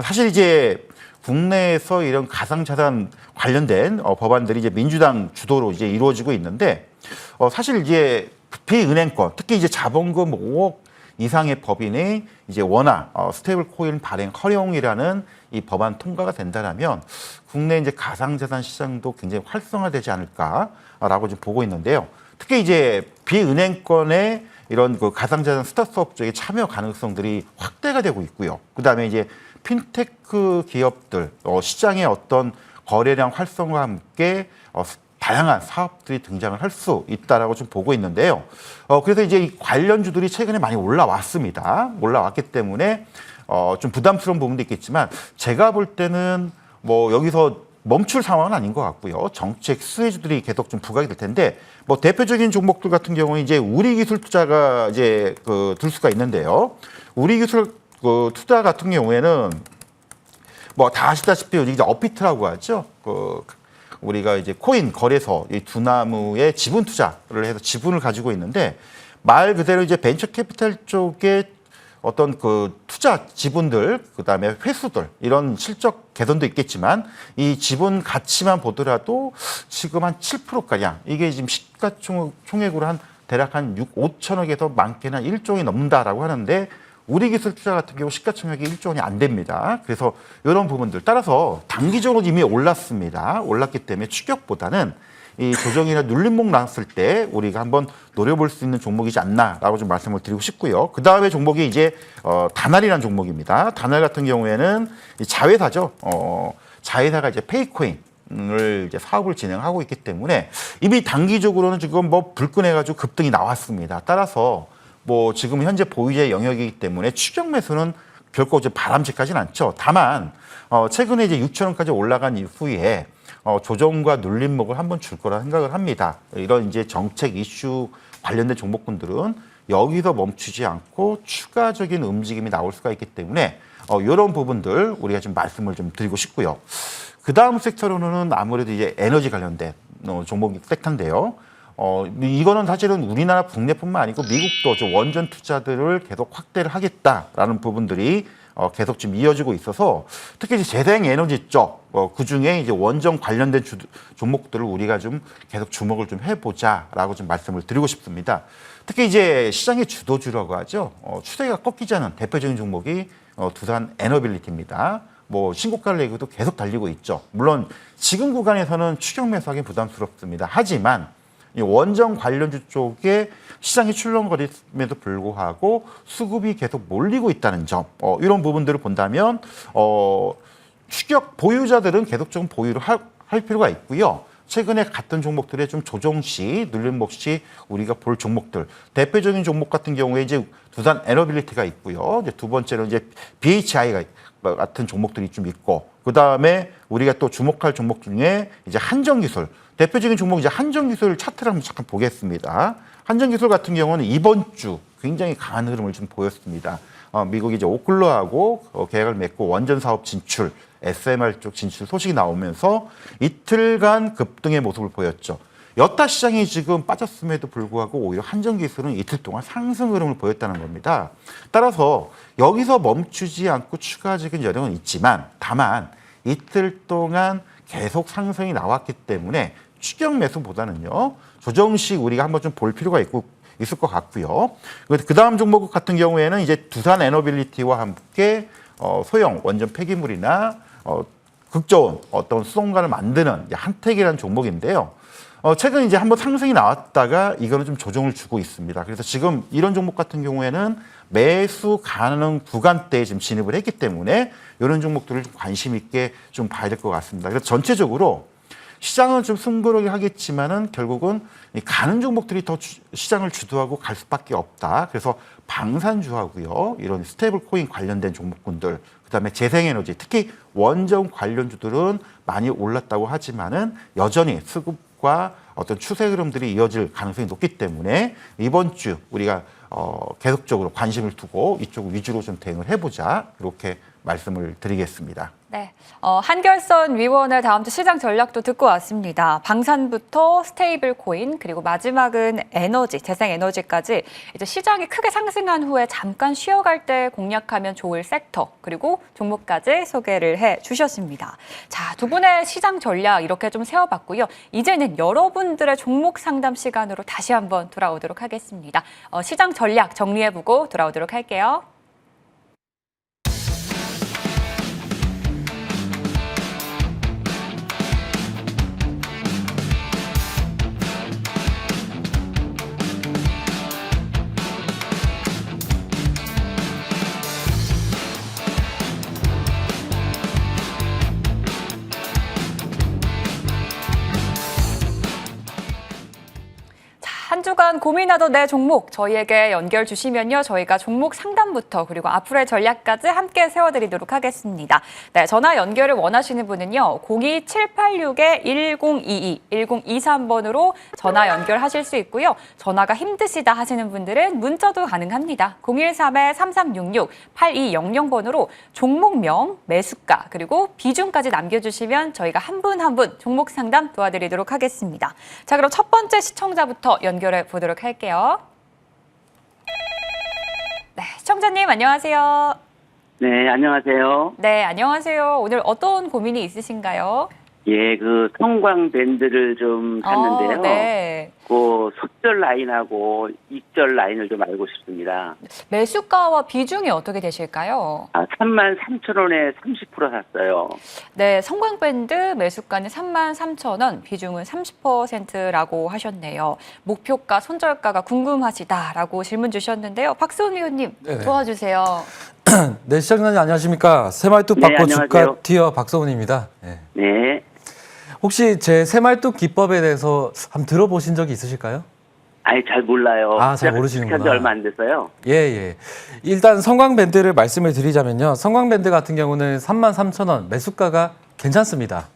사실 이제 국내에서 이런 가상자산 관련된 법안들이 이제 민주당 주도로 이제 이루어지고 있는데 사실 이제 비은행권, 특히 이제 자본금 5억 이상의 법인이 이제 원화 스테이블 코인 발행 허용이라는 이 법안 통과가 된다면 국내 이제 가상자산 시장도 굉장히 활성화되지 않을까라고 좀 보고 있는데요. 특히 이제 비은행권의 이런 그 가상자산 스타트업 쪽의 참여 가능성들이 확대가 되고 있고요. 그 다음에 이제 핀테크 기업들 시장의 어떤 거래량 활성화와 함께 다양한 사업들이 등장을 할 수 있다라고 좀 보고 있는데요. 그래서 이제 이 관련주들이 최근에 많이 올라왔습니다. 올라왔기 때문에 좀 부담스러운 부분도 있겠지만 제가 볼 때는 뭐 여기서 멈출 상황은 아닌 것 같고요. 정책 수혜주들이 계속 좀 부각이 될 텐데 뭐 대표적인 종목들 같은 경우는 이제 우리기술 투자가 이제 들 수가 있는데요. 우리기술 투자 같은 경우에는 뭐 다 아시다시피 이제 어피트라고 하죠. 우리가 이제 코인 거래소 이 두나무에 지분 투자를 해서 지분을 가지고 있는데 말 그대로 이제 벤처 캐피탈 쪽에 어떤 그 투자 지분들, 그다음에 회수들 이런 실적 개선도 있겠지만 이 지분 가치만 보더라도 지금 한 7%가량 이게 지금 시가총액으로 한 대략 한 5천억에서 많게는 한 1조원이 넘는다라고 하는데 우리 기술 투자 같은 경우 시가총액이 1조원이 안 됩니다. 그래서 이런 부분들 따라서 단기적으로 이미 올랐습니다. 올랐기 때문에 추격보다는 이 조정이나 눌림목 나왔을 때 우리가 한번 노려볼 수 있는 종목이지 않나라고 좀 말씀을 드리고 싶고요. 그 다음에 종목이 이제 다날이라는 종목입니다. 다날 같은 경우에는 이 자회사죠. 자회사가 이제 페이코인을 이제 사업을 진행하고 있기 때문에 이미 단기적으로는 지금 뭐 불끈해가지고 급등이 나왔습니다. 따라서 뭐 지금 현재 보유자의 영역이기 때문에 추격 매수는 결코 이제 바람직하진 않죠. 다만 최근에 이제 6천 원까지 올라간 이후에 조정과 눌림목을 한번 줄 거라 생각을 합니다. 이런 이제 정책 이슈 관련된 종목군들은 여기서 멈추지 않고 추가적인 움직임이 나올 수가 있기 때문에 이런 부분들 우리가 좀 말씀을 좀 드리고 싶고요. 그 다음 섹터로는 아무래도 이제 에너지 관련된 종목 섹터인데요. 이거는 사실은 우리나라 국내뿐만 아니고 미국도 좀 원전 투자들을 계속 확대를 하겠다라는 부분들이 계속 지금 이어지고 있어서 특히 이제 재생에너지 쪽, 그 중에 이제 원전 관련된 종목들을 우리가 좀 계속 주목을 좀 해보자라고 좀 말씀을 드리고 싶습니다. 특히 이제 시장의 주도주라고 하죠. 추세가 꺾이지 않은 대표적인 종목이 두산 에너빌리티입니다. 뭐 신고가를 내고도 계속 달리고 있죠. 물론 지금 구간에서는 추격 매수하기 부담스럽습니다. 하지만 이 원전 관련주 쪽에 시장이 출렁거림에도 불구하고 수급이 계속 몰리고 있다는 점, 이런 부분들을 본다면 추격 보유자들은 계속 좀 보유를 할 필요가 있고요. 최근에 같은 종목들의 좀 조정 시, 눌림목 시 우리가 볼 종목들 대표적인 종목 같은 경우에 이제 두산 에너빌리티가 있고요. 이제 두 번째로 이제 BHI가 같은 종목들이 좀 있고, 그 다음에 우리가 또 주목할 종목 중에 이제 한정기술 대표적인 종목 이제 한정기술 차트를 한번 잠깐 보겠습니다. 한정기술 같은 경우는 이번 주 굉장히 강한 흐름을 좀 보였습니다. 미국이 이제 오클러하고 계약을 맺고 원전 사업 진출, SMR 쪽 진출 소식이 나오면서 이틀간 급등의 모습을 보였죠. 여타 시장이 지금 빠졌음에도 불구하고 오히려 한정기술은 이틀 동안 상승 흐름을 보였다는 겁니다. 따라서 여기서 멈추지 않고 추가적인 여력은 있지만 다만 이틀 동안 계속 상승이 나왔기 때문에 추격 매수보다는요 조정식 우리가 한번 좀 볼 필요가 있을 것 같고요. 그 다음 종목 같은 경우에는 이제 두산 에너빌리티와 함께 소형 원전 폐기물이나 극저온 어떤 수송관을 만드는 한택이라는 종목인데요. 최근 이제 한번 상승이 나왔다가 이거는 좀 조정을 주고 있습니다. 그래서 지금 이런 종목 같은 경우에는 매수 가능 구간대에 지금 진입을 했기 때문에 이런 종목들을 좀 관심 있게 좀 봐야 될 것 같습니다. 그래서 전체적으로 시장은 좀 승부를 하겠지만은 결국은 가는 종목들이 더 시장을 주도하고 갈 수밖에 없다. 그래서 방산주하고요, 이런 스테이블 코인 관련된 종목군들, 그다음에 재생에너지, 특히 원전 관련주들은 많이 올랐다고 하지만은 여전히 수급과 어떤 추세 흐름들이 이어질 가능성이 높기 때문에 이번 주 우리가 계속적으로 관심을 두고 이쪽 위주로 좀 대응을 해보자, 이렇게 말씀을 드리겠습니다. 네, 한결선 위원의 다음 주 시장 전략도 듣고 왔습니다. 방산부터 스테이블 코인, 그리고 마지막은 에너지, 재생에너지까지 이제 시장이 크게 상승한 후에 잠깐 쉬어갈 때 공략하면 좋을 섹터, 그리고 종목까지 소개를 해주셨습니다. 자, 두 분의 시장 전략 이렇게 좀 세워봤고요. 이제는 여러분들의 종목 상담 시간으로 다시 한번 돌아오도록 하겠습니다. 시장 전략 정리해보고 돌아오도록 할게요. 한 한 주간 고민하던 내 종목 저희에게 연결 주시면요. 저희가 종목 상담부터 그리고 앞으로의 전략까지 함께 세워드리도록 하겠습니다. 네, 전화 연결을 원하시는 분은요. 02786-1022, 1023번으로 전화 연결하실 수 있고요. 전화가 힘드시다 하시는 분들은 문자도 가능합니다. 013-3366, 8200번으로 종목명, 매수가, 그리고 비중까지 남겨주시면 저희가 한 분 한 분 종목 상담 도와드리도록 하겠습니다. 자, 그럼 첫 번째 시청자부터 연결해 보도록 할게요. 네, 시청자님 안녕하세요. 네, 안녕하세요. 네, 안녕하세요. 오늘 어떤 고민이 있으신가요? 예, 그 성광밴드를 좀 샀는데요. 네. 그 속절 라인하고 입절 라인을 좀 알고 싶습니다. 매수가와 비중이 어떻게 되실까요? 33,000원에 30% 샀어요. 네, 성광밴드 매수가는 33,000원, 비중은 30%라고 하셨네요. 목표가, 손절가가 궁금하시다라고 질문 주셨는데요. 박수훈 위원님 네네. 도와주세요. 네, 시청자님 안녕하십니까? 새말뚝 네, 받고 안녕하세요. 주가 튀어 박성훈입니다. 네. 네. 혹시 제 새말뚝 기법에 대해서 한번 들어보신 적이 있으실까요? 아예 잘 몰라요. 잘 모르시는구나. 시작한 지 얼마 안 돼서요. 예. 일단 성광밴드를 말씀을 드리자면요. 성광밴드 같은 경우는 33,000원 매수가가 괜찮습니다.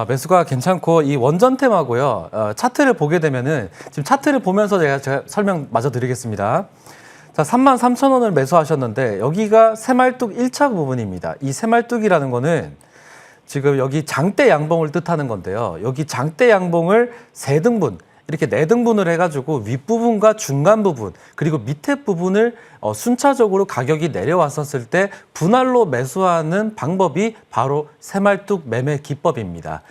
매수가 괜찮고 이 원전템하고요. 차트를 보게 되면은 지금 차트를 보면서 제가 설명 마저 드리겠습니다. 자, 33,000원을 매수하셨는데 여기가 새말뚝 1차 부분입니다. 이 새말뚝이라는 거는 지금 여기 장대 양봉을 뜻하는 건데요. 여기 장대 양봉을 3등분, 이렇게 4등분을 해가지고 윗부분과 중간 부분, 그리고 밑에 부분을 순차적으로 가격이 내려왔었을 때 분할로 매수하는 방법이 바로 새말뚝 매매 기법입니다.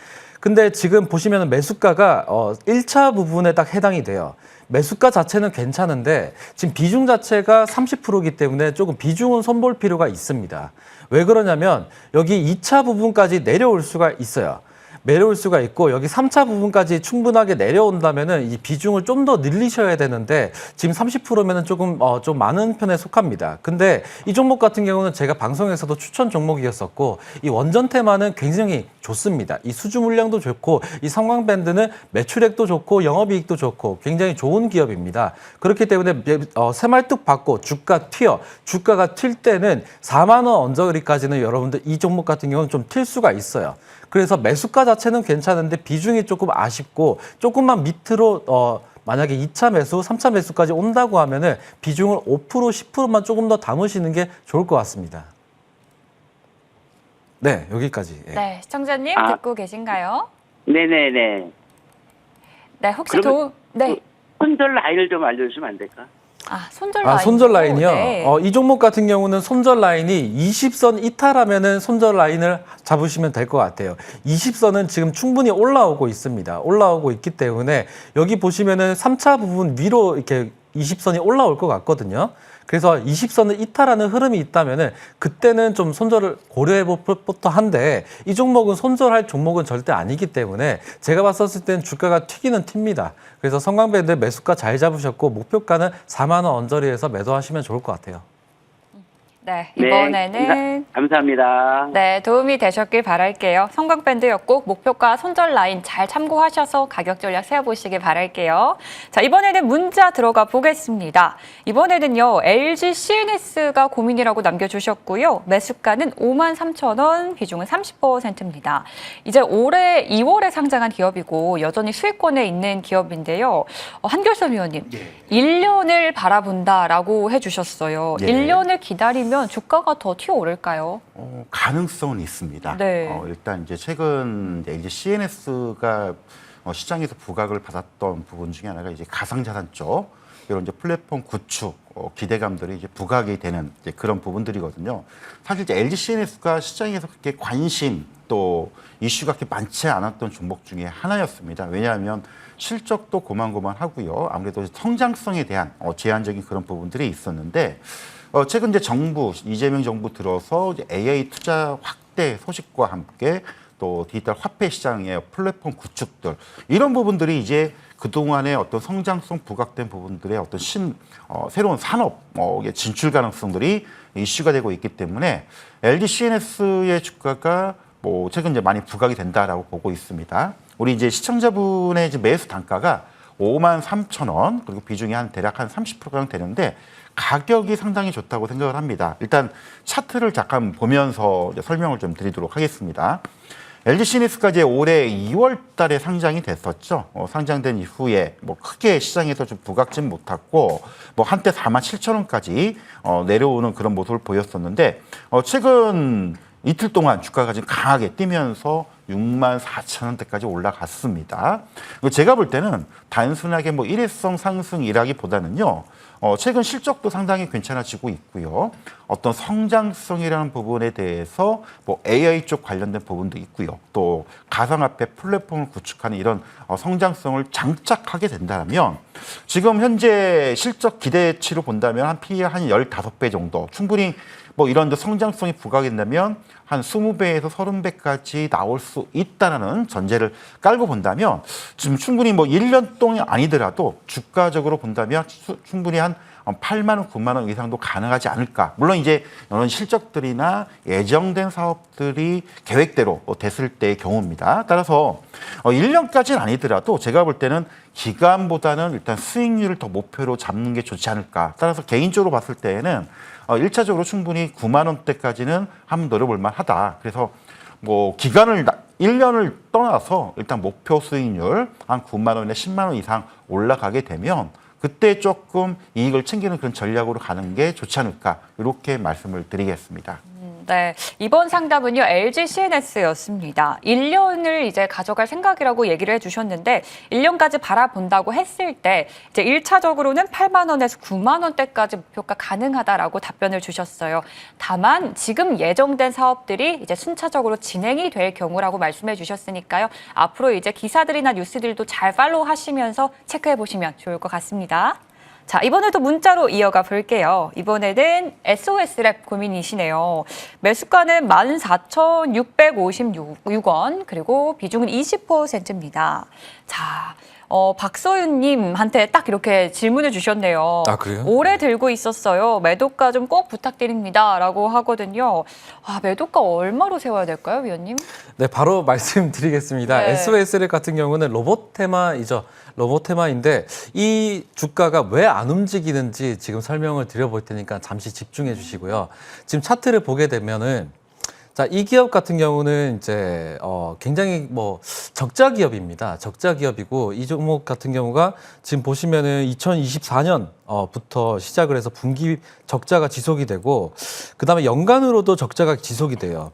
근데 지금 보시면 매수가가 1차 부분에 딱 해당이 돼요. 매수가 자체는 괜찮은데 지금 비중 자체가 30%이기 때문에 조금 비중은 손볼 필요가 있습니다. 왜 그러냐면 여기 2차 부분까지 내려올 수가 있어요. 내려올 수가 있고 여기 3차 부분까지 충분하게 내려온다면은 이 비중을 좀 더 늘리셔야 되는데 지금 30%면은 조금 좀 많은 편에 속합니다. 근데 이 종목 같은 경우는 제가 방송에서도 추천 종목이었었고 이 원전 테마는 굉장히 좋습니다. 이 수주 물량도 좋고 이 성광밴드는 매출액도 좋고 영업이익도 좋고 굉장히 좋은 기업입니다. 그렇기 때문에 새말뚝 받고 주가가 튈 때는 4만 원 언저리까지는 여러분들 이 종목 같은 경우는 좀 튈 수가 있어요. 그래서 매수가 자체는 괜찮은데 비중이 조금 아쉽고 조금만 밑으로 만약에 2차 매수, 3차 매수까지 온다고 하면은 비중을 5%, 10%만 조금 더 담으시는 게 좋을 것 같습니다. 네, 여기까지. 예. 네, 시청자님 듣고 계신가요? 네네네. 네, 혹시 그 손절 라인을 좀 알려주시면 안 될까? 손절 라인. 손절 라인이요? 네. 이 종목 같은 경우는 손절 라인이 20선 이탈하면은 손절 라인을 잡으시면 될 것 같아요. 20선은 지금 충분히 올라오고 있습니다. 올라오고 있기 때문에 여기 보시면은 3차 부분 위로 이렇게 20선이 올라올 것 같거든요. 그래서 20선을 이탈하는 흐름이 있다면은 그때는 좀 손절을 고려해 볼 법도 한데 이 종목은 손절할 종목은 절대 아니기 때문에 제가 봤었을 땐 주가가 튀기는 튑니다. 그래서 성광밴드 매수가 잘 잡으셨고 목표가는 4만 원 언저리에서 매도하시면 좋을 것 같아요. 네, 이번에는 네, 감사합니다. 네, 도움이 되셨길 바랄게요. 성광밴드였고 목표가 손절 라인 잘 참고하셔서 가격 전략 세워보시길 바랄게요. 자, 이번에는 문자 들어가 보겠습니다. 이번에는요, LG CNS가 고민이라고 남겨주셨고요. 매수가는 53,000원, 비중은 30%입니다. 이제 올해 2월에 상장한 기업이고 여전히 수익권에 있는 기업인데요. 한결선 위원님, 1년을 바라본다라고 해주셨어요. 예. 1년을 기다리면 주가가 더 튀어오를까요? 가능성은 있습니다. 네. 일단 이제 최근 이제 CNS가 시장에서 부각을 받았던 부분 중에 하나가 이제 가상자산 쪽 이런 이제 플랫폼 구축 기대감들이 이제 부각이 되는 이제 그런 부분들이거든요. 사실 이제 LG CNS가 시장에서 그렇게 관심 또 이슈가 그렇게 많지 않았던 종목 중에 하나였습니다. 왜냐하면 실적도 고만고만하고요. 아무래도 성장성에 대한 제한적인 그런 부분들이 있었는데. 최근 이제 이재명 정부 들어서 이제 AI 투자 확대 소식과 함께 또 디지털 화폐 시장의 플랫폼 구축들 이런 부분들이 이제 그동안의 어떤 성장성 부각된 부분들의 어떤 새로운 산업의 진출 가능성들이 이슈가 되고 있기 때문에 LG CNS의 주가가 최근 이제 많이 부각이 된다라고 보고 있습니다. 우리 이제 시청자분의 이제 매수 단가가 53,000원, 그리고 비중이 대략 한 30%가량 되는데 가격이 상당히 좋다고 생각을 합니다. 일단 차트를 잠깐 보면서 이제 설명을 좀 드리도록 하겠습니다. LG 시니스까지 올해 2월 달에 상장이 됐었죠. 상장된 이후에 뭐 크게 시장에서 좀 부각진 못했고 뭐 한때 47,000원까지 내려오는 그런 모습을 보였었는데 최근 이틀 동안 주가가 지금 강하게 뛰면서 64,000원대까지 올라갔습니다. 제가 볼 때는 단순하게 뭐 일회성 상승이라기보다는요. 최근 실적도 상당히 괜찮아지고 있고요. 어떤 성장성이라는 부분에 대해서 뭐 AI 쪽 관련된 부분도 있고요. 또 가상화폐 플랫폼을 구축하는 이런 성장성을 장착하게 된다면 지금 현재 실적 기대치로 본다면 한 PE 한 15배 정도 충분히 뭐 이런 데 성장성이 부각된다면 한 20배에서 30배까지 나올 수 있다는 전제를 깔고 본다면 지금 충분히 뭐 1년 동안이 아니더라도 주가적으로 본다면 충분히 한 8만 원, 9만 원 이상도 가능하지 않을까. 물론 이제 이런 실적들이나 예정된 사업들이 계획대로 됐을 때의 경우입니다. 따라서 1년까지는 아니더라도 제가 볼 때는 기간보다는 일단 수익률을 더 목표로 잡는 게 좋지 않을까. 따라서 개인적으로 봤을 때에는 1차적으로 충분히 9만 원대까지는 한번 노려볼 만하다. 그래서 뭐 기간을 1년을 떠나서 일단 목표 수익률 한 9만 원에 10만 원 이상 올라가게 되면 그때 조금 이익을 챙기는 그런 전략으로 가는 게 좋지 않을까 이렇게 말씀을 드리겠습니다. 네, 이번 상담은요 LG CNS였습니다. 1년을 이제 가져갈 생각이라고 얘기를 해주셨는데 1년까지 바라본다고 했을 때 이제 1차적으로는 8만 원에서 9만 원대까지 목표가 가능하다라고 답변을 주셨어요. 다만 지금 예정된 사업들이 이제 순차적으로 진행이 될 경우라고 말씀해 주셨으니까요. 앞으로 이제 기사들이나 뉴스들도 잘 팔로우 하시면서 체크해 보시면 좋을 것 같습니다. 자, 이번에도 문자로 이어가 볼게요. 이번에는 SOS랩 고민이시네요. 매수가는 14,656원, 그리고 비중은 20%입니다. 자, 박서윤님한테 딱 이렇게 질문을 주셨네요. 아, 그래요? 오래 들고 있었어요. 매도가 좀 꼭 부탁드립니다. 라고 하거든요. 매도가 얼마로 세워야 될까요, 위원님? 네, 바로 말씀드리겠습니다. 네. SOSL 같은 경우는 로봇테마이죠. 로봇테마인데 이 주가가 왜 안 움직이는지 지금 설명을 드려볼 테니까 잠시 집중해 주시고요. 지금 차트를 보게 되면은 자, 이 기업 같은 경우는 이제 굉장히 뭐 적자 기업입니다. 적자 기업이고 이 종목 같은 경우가 지금 보시면은 2024년부터 시작을 해서 분기 적자가 지속이 되고 그다음에 연간으로도 적자가 지속이 돼요.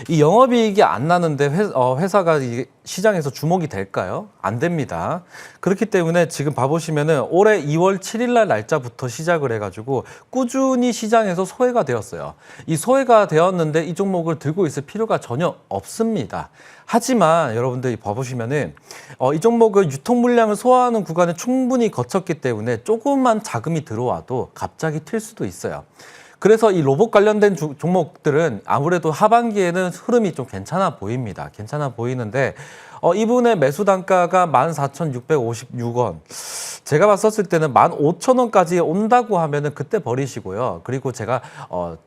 이 영업이익이 안 나는데 회사가 시장에서 주목이 될까요? 안 됩니다. 그렇기 때문에 지금 봐보시면은 올해 2월 7일 날 날짜부터 시작을 해가지고 꾸준히 시장에서 소외가 되었어요. 이 소외가 되었는데 이 종목을 들고 있을 필요가 전혀 없습니다. 하지만 여러분들이 봐보시면은 이 종목은 유통 물량을 소화하는 구간을 충분히 거쳤기 때문에 조금만 자금이 들어와도 갑자기 튈 수도 있어요. 그래서 이 로봇 관련된 종목들은 아무래도 하반기에는 흐름이 좀 괜찮아 보입니다. 괜찮아 보이는데 이분의 매수 단가가 14,656원. 제가 봤었을 때는 15,000원까지 온다고 하면은 그때 버리시고요. 그리고 제가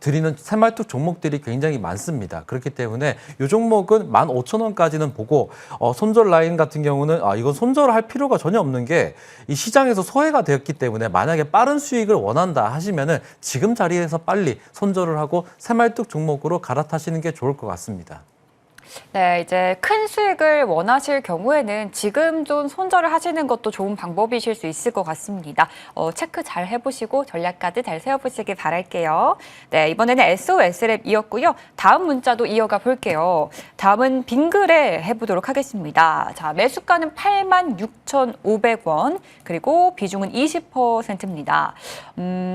드리는 새말뚝 종목들이 굉장히 많습니다. 그렇기 때문에 이 종목은 15,000원까지는 보고 손절 라인 같은 경우는 이건 손절할 필요가 전혀 없는 게 이 시장에서 소외가 되었기 때문에 만약에 빠른 수익을 원한다 하시면은 지금 자리에서 빨리 손절을 하고 새말뚝 종목으로 갈아타시는 게 좋을 것 같습니다. 네, 이제 큰 수익을 원하실 경우에는 지금 좀 손절을 하시는 것도 좋은 방법이실 수 있을 것 같습니다. 체크 잘 해보시고 전략까지 잘 세워보시길 바랄게요. 네, 이번에는 SOS랩이었고요. 다음 문자도 이어가 볼게요. 다음은 빙그레 해보도록 하겠습니다. 자, 매수가는 86,500원, 그리고 비중은 20%입니다.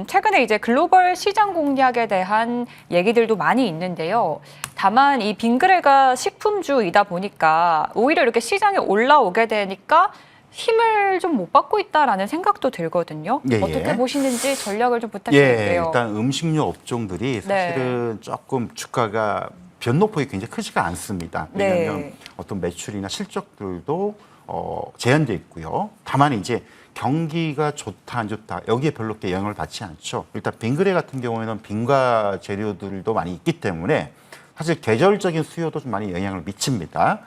최근에 이제 글로벌 시장 공략에 대한 얘기들도 많이 있는데요. 다만 이 빙그레가 식품주이다 보니까 오히려 이렇게 시장에 올라오게 되니까 힘을 좀 못 받고 있다라는 생각도 들거든요. 예, 어떻게 예. 보시는지 전략을 좀 부탁드릴게요. 일단 음식료 업종들이 사실은 조금 주가가 변동폭이 굉장히 크지가 않습니다. 왜냐하면 어떤 매출이나 실적들도 제한돼 있고요. 다만 이제 경기가 좋다 안 좋다 여기에 별로 영향을 받지 않죠. 일단 빙그레 같은 경우에는 빙과 재료들도 많이 있기 때문에 사실 계절적인 수요도 좀 많이 영향을 미칩니다.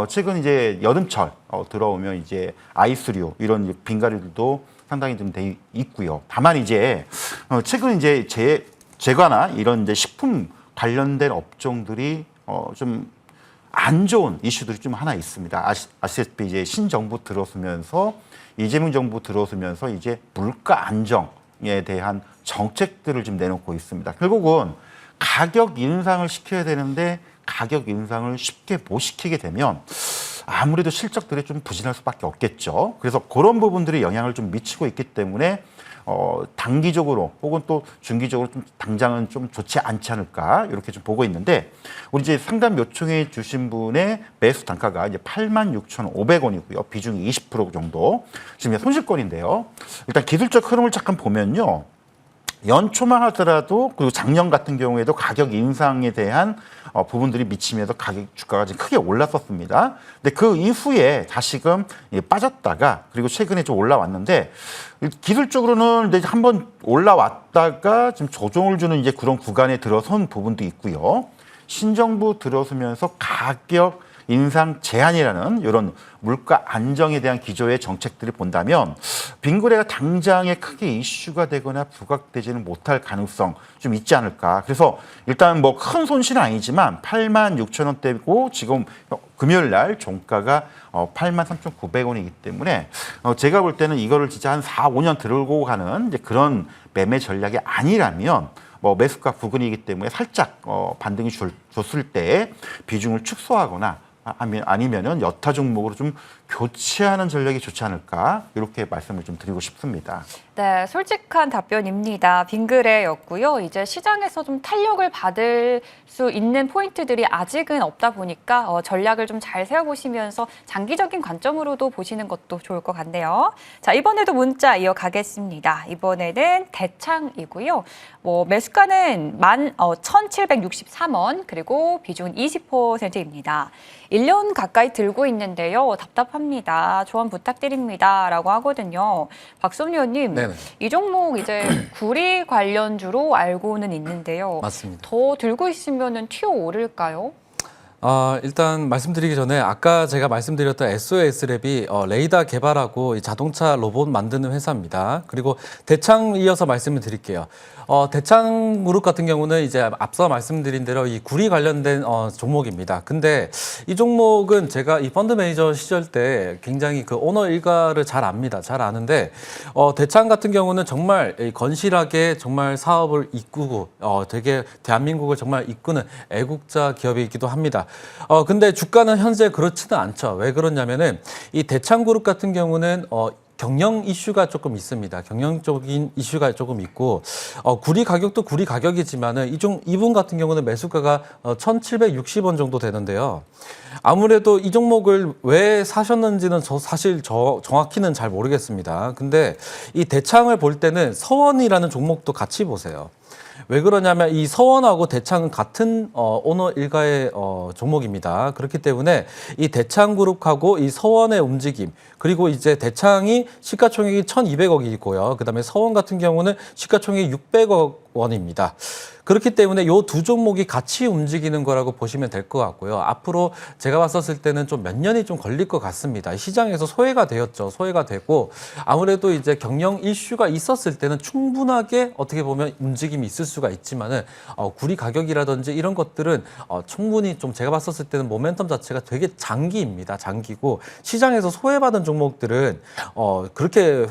최근 이제 여름철 들어오면 이제 아이스류 이런 이제 빙가리들도 상당히 좀 돼 있고요. 다만 이제 최근 이제 제과나 이런 이제 식품 관련된 업종들이 좀 안 좋은 이슈들이 좀 하나 있습니다. 아시다시피 이제 신정부 들어서면서 이재명 정부 들어서면서 이제 물가 안정에 대한 정책들을 좀 내놓고 있습니다. 결국은 가격 인상을 시켜야 되는데 가격 인상을 쉽게 못 시키게 되면 아무래도 실적들이 좀 부진할 수밖에 없겠죠. 그래서 그런 부분들이 영향을 좀 미치고 있기 때문에 단기적으로 혹은 또 중기적으로 좀 당장은 좀 좋지 않지 않을까 이렇게 좀 보고 있는데 우리 이제 상담 요청해 주신 분의 매수 단가가 이제 86,500원이고요. 비중이 20% 정도. 지금 손실권인데요. 일단 기술적 흐름을 잠깐 보면요. 연초만 하더라도 그리고 작년 같은 경우에도 가격 인상에 대한 부분들이 미치면서 주가가 지금 크게 올랐었습니다. 근데 그 이후에 다시금 빠졌다가 그리고 최근에 좀 올라왔는데 기술적으로는 이제 한번 올라왔다가 지금 조정을 주는 이제 그런 구간에 들어선 부분도 있고요. 신정부 들어서면서 가격 인상 제한이라는 이런 물가 안정에 대한 기조의 정책들을 본다면 빙고래가 당장에 크게 이슈가 되거나 부각되지는 못할 가능성 좀 있지 않을까. 그래서 일단 뭐 큰 손실은 아니지만 86,000원대고 지금 금요일 날 종가가 83,900원이기 때문에 제가 볼 때는 이거를 진짜 한 4, 5년 들고 가는 이제 그런 매매 전략이 아니라면 뭐 매수가 부근이기 때문에 살짝 반등이 줬을 때 비중을 축소하거나 아니면은 여타 종목으로 좀 교체하는 전략이 좋지 않을까 이렇게 말씀을 좀 드리고 싶습니다. 네, 솔직한 답변입니다. 빙그레였고요. 이제 시장에서 좀 탄력을 받을 수 있는 포인트들이 아직은 없다 보니까 전략을 좀 잘 세워보시면서 장기적인 관점으로도 보시는 것도 좋을 것 같네요. 자, 이번에도 문자 이어가겠습니다. 이번에는 대창이고요. 매수가는 1,763원 그리고 비중은 20%입니다. 1년 가까이 들고 있는데요. 답답합니다. 조언 부탁드립니다. 라고 하거든요. 박선희 의원님, 네네. 이 종목 이제 구리 관련주로 알고는 있는데요. 맞습니다. 더 들고 있으면 튀어오를까요? 일단 말씀드리기 전에 아까 제가 말씀드렸던 SOS랩이 레이더 개발하고 이 자동차 로봇 만드는 회사입니다. 그리고 대창 이어서 말씀을 드릴게요. 대창 그룹 같은 경우는 이제 앞서 말씀드린 대로 이 구리 관련된 종목입니다. 근데 이 종목은 제가 이 펀드 매니저 시절 때 굉장히 그 오너 일가를 잘 압니다. 잘 아는데 대창 같은 경우는 정말 건실하게 정말 사업을 이끌고 되게 대한민국을 정말 이끄는 애국자 기업이기도 합니다. 근데 주가는 현재 그렇지는 않죠. 왜 그러냐면은 이 대창 그룹 같은 경우는 경영 이슈가 조금 있습니다. 경영적인 이슈가 조금 있고 구리 가격도 구리 가격이지만은 이분 같은 경우는 매수가가 1,760원 정도 되는데요. 아무래도 이 종목을 왜 사셨는지는 사실 정확히는 잘 모르겠습니다. 근데 이 대창을 볼 때는 서원이라는 종목도 같이 보세요. 왜 그러냐면 이 서원하고 대창은 같은 오너 일가의 종목입니다. 그렇기 때문에 이 대창그룹하고 이 서원의 움직임 그리고 이제 대창이 시가총액이 1,200억이고요. 그다음에 서원 같은 경우는 시가총액이 600억 원입니다. 그렇기 때문에 이 두 종목이 같이 움직이는 거라고 보시면 될 것 같고요. 앞으로 제가 봤었을 때는 좀 몇 년이 좀 걸릴 것 같습니다. 시장에서 소외가 되었죠. 소외가 되고 아무래도 이제 경영 이슈가 있었을 때는 충분하게 어떻게 보면 움직임이 있을 수가 있지만은 구리 가격이라든지 이런 것들은 충분히 좀 제가 봤었을 때는 모멘텀 자체가 되게 장기입니다. 장기고 시장에서 소외받은 종목들은 그렇게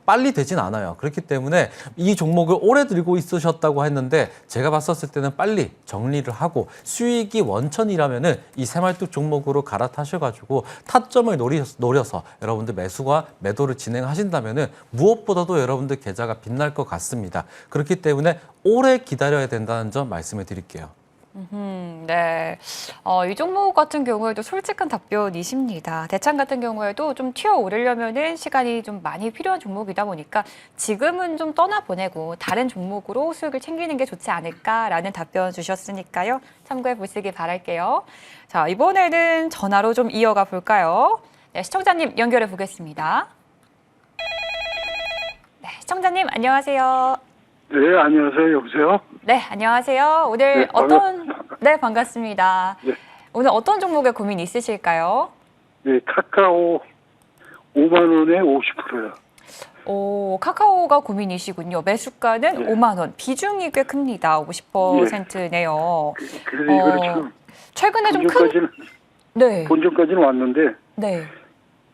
빨리 되진 않아요. 그렇기 때문에 이 종목을 오래 들고 있으셨다고 했는데 제가 봤었을 때는 빨리 정리를 하고 수익이 원천이라면은 이 새말뚝 종목으로 갈아타셔가지고 타점을 노려서 여러분들 매수와 매도를 진행하신다면은 무엇보다도 여러분들 계좌가 빛날 것 같습니다. 그렇기 때문에 오래 기다려야 된다는 점 말씀을 드릴게요. 네. 이 종목 같은 경우에도 솔직한 답변이십니다. 대창 같은 경우에도 좀 튀어오르려면은 시간이 좀 많이 필요한 종목이다 보니까 지금은 좀 떠나보내고 다른 종목으로 수익을 챙기는 게 좋지 않을까라는 답변 주셨으니까요. 참고해 보시기 바랄게요. 자, 이번에는 전화로 좀 이어가 볼까요? 네, 시청자님 연결해 보겠습니다. 네, 시청자님 안녕하세요. 네, 안녕하세요. 여보세요? 네, 안녕하세요. 오늘 네, 네, 반갑습니다. 네. 오늘 어떤 종목에 고민 있으실까요? 네, 카카오 5만 원에 50%요. 오, 카카오가 고민이시군요. 매수가는 네. 5만 원. 비중이 꽤 큽니다. 50%네요. 그래서 이거를 지금 최근에 좀 큰... 본전까지는 네. 본전까지는 왔는데 네.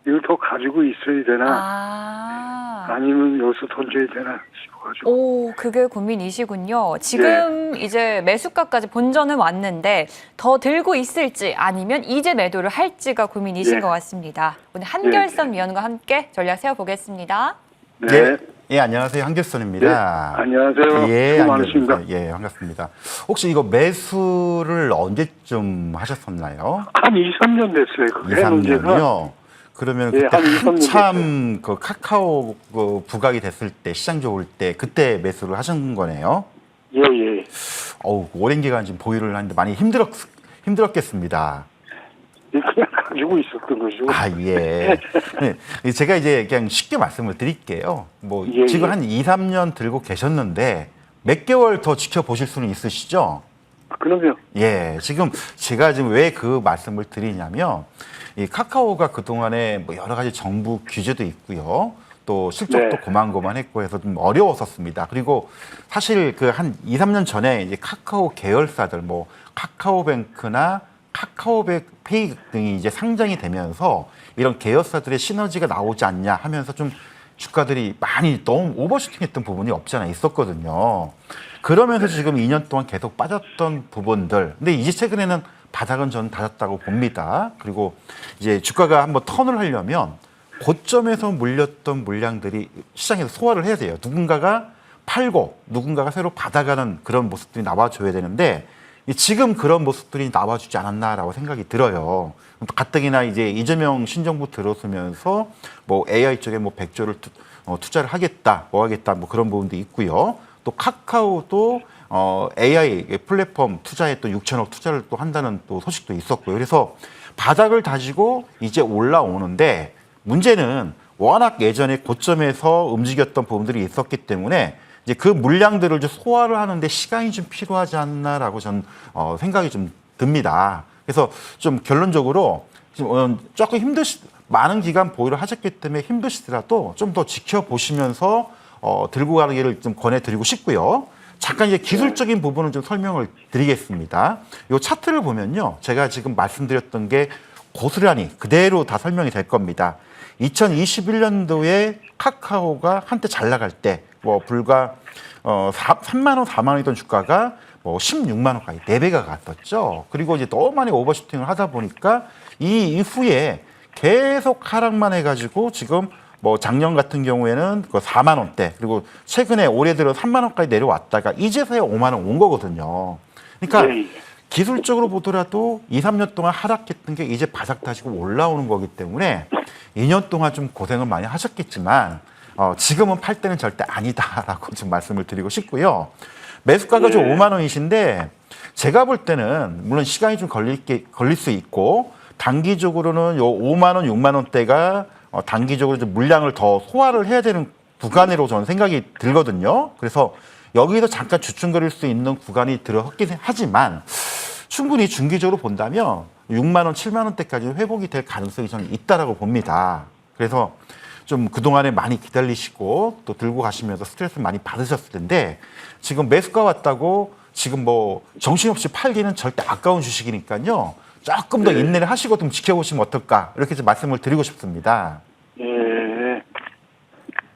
이걸 더 가지고 있어야 되나 아. 아니면 여기서 던져야 되나 싶어가지고. 오, 그게 고민이시군요. 지금 이제 매수가까지 본전은 왔는데 더 들고 있을지 아니면 이제 매도를 할지가 고민이신 네. 것 같습니다. 오늘 한결선 위원과 함께 전략 세워보겠습니다. 네. 예, 안녕하세요. 네. 한길선입니다. 안녕하세요. 예, 수고 많으십니다. 안녕하세요. 예, 반갑습니다. 혹시 이거 매수를 언제쯤 하셨었나요? 한 2, 3년 됐어요. 2, 그 해놓은 지가. 3년이요. 그러면 예, 그때 한 2, 3년 한참 그 카카오 그 부각이 됐을 때 시장 좋을 때 그때 매수를 하신 거네요. 예, 예. 어우, 오랜 기간 지금 보유를 하는데 많이 힘들었겠습니다. 그냥 가지고 있었던 거죠. 아, 예. 네, 제가 이제 그냥 쉽게 말씀을 드릴게요. 뭐 예, 지금 예. 한 2, 3년 들고 계셨는데 몇 개월 더 지켜보실 수는 있으시죠? 그러면 예, 지금 제가 지금 왜 그 말씀을 드리냐면 이 카카오가 그동안에 뭐 여러 가지 정부 규제도 있고요. 또 실적도 네. 고만고만했고 해서 좀 어려웠었습니다. 그리고 사실 그 한 2, 3년 전에 이제 카카오 계열사들 뭐 카카오뱅크나 카카오페이 등이 이제 상장이 되면서 이런 계열사들의 시너지가 나오지 않냐 하면서 좀 주가들이 많이 너무 오버슈팅했던 부분이 없지 않아 있었거든요. 그러면서 지금 2년 동안 계속 빠졌던 부분들. 근데 이제 최근에는 바닥은 저는 닫았다고 봅니다. 그리고 이제 주가가 한번 턴을 하려면 고점에서 물렸던 물량들이 시장에서 소화를 해야 돼요. 누군가가 팔고 누군가가 새로 받아가는 그런 모습들이 나와줘야 되는데 지금 그런 모습들이 나와주지 않았나라고 생각이 들어요. 가뜩이나 이제 이재명 신정부 들어서면서 뭐 AI 쪽에 뭐 100조를 투자를 하겠다, 뭐 하겠다, 뭐 그런 부분도 있고요. 또 카카오도 AI 플랫폼 투자에 또 6천억 투자를 또 한다는 또 소식도 있었고요. 그래서 바닥을 다지고 이제 올라오는데 문제는 워낙 예전에 고점에서 움직였던 부분들이 있었기 때문에 이제 그 물량들을 좀 소화를 하는데 시간이 좀 필요하지 않나라고 저는 생각이 좀 듭니다. 그래서 좀 결론적으로 지금 조금 많은 기간 보유를 하셨기 때문에 힘드시더라도 좀 더 지켜보시면서 들고 가기를 좀 권해드리고 싶고요. 잠깐 이제 기술적인 부분을 좀 설명을 드리겠습니다. 이 차트를 보면요, 제가 지금 말씀드렸던 게 고스란히 그대로 다 설명이 될 겁니다. 2021년도에 카카오가 한때 잘 나갈 때 뭐 불과 3만 원, 4만 원이던 주가가 뭐 16만 원까지 4배가 갔었죠. 그리고 이제 너무 많이 오버슈팅을 하다 보니까 이 이후에 계속 하락만 해가지고 지금 뭐 작년 같은 경우에는 그 4만 원대 그리고 최근에 올해 들어 3만 원까지 내려왔다가 이제서야 5만 원 온 거거든요. 그러니까 예, 예. 기술적으로 보더라도 2, 3년 동안 하락했던 게 이제 바닥 다지고 올라오는 거기 때문에 2년 동안 좀 고생을 많이 하셨겠지만 지금은 팔 때는 절대 아니다라고 좀 말씀을 드리고 싶고요. 매수가가 좀 5만 원이신데 제가 볼 때는 물론 시간이 좀 걸릴 수 있고 단기적으로는 요 5만 원, 6만 원대가 단기적으로 좀 물량을 더 소화를 해야 되는 구간으로 저는 생각이 들거든요. 그래서 여기서 잠깐 주춤거릴 수 있는 구간이 들어섰긴 하지만 충분히 중기적으로 본다면 6만 원, 7만 원대까지 회복이 될 가능성이 저는 있다라고 봅니다. 그래서 좀 그동안에 많이 기다리시고 또 들고 가시면서 스트레스 많이 받으셨을 텐데 지금 매수가 왔다고 지금 뭐 정신없이 팔기는 절대 아까운 주식이니까요. 조금 더 인내를 하시고 좀 지켜보시면 어떨까 이렇게 좀 말씀을 드리고 싶습니다. 예.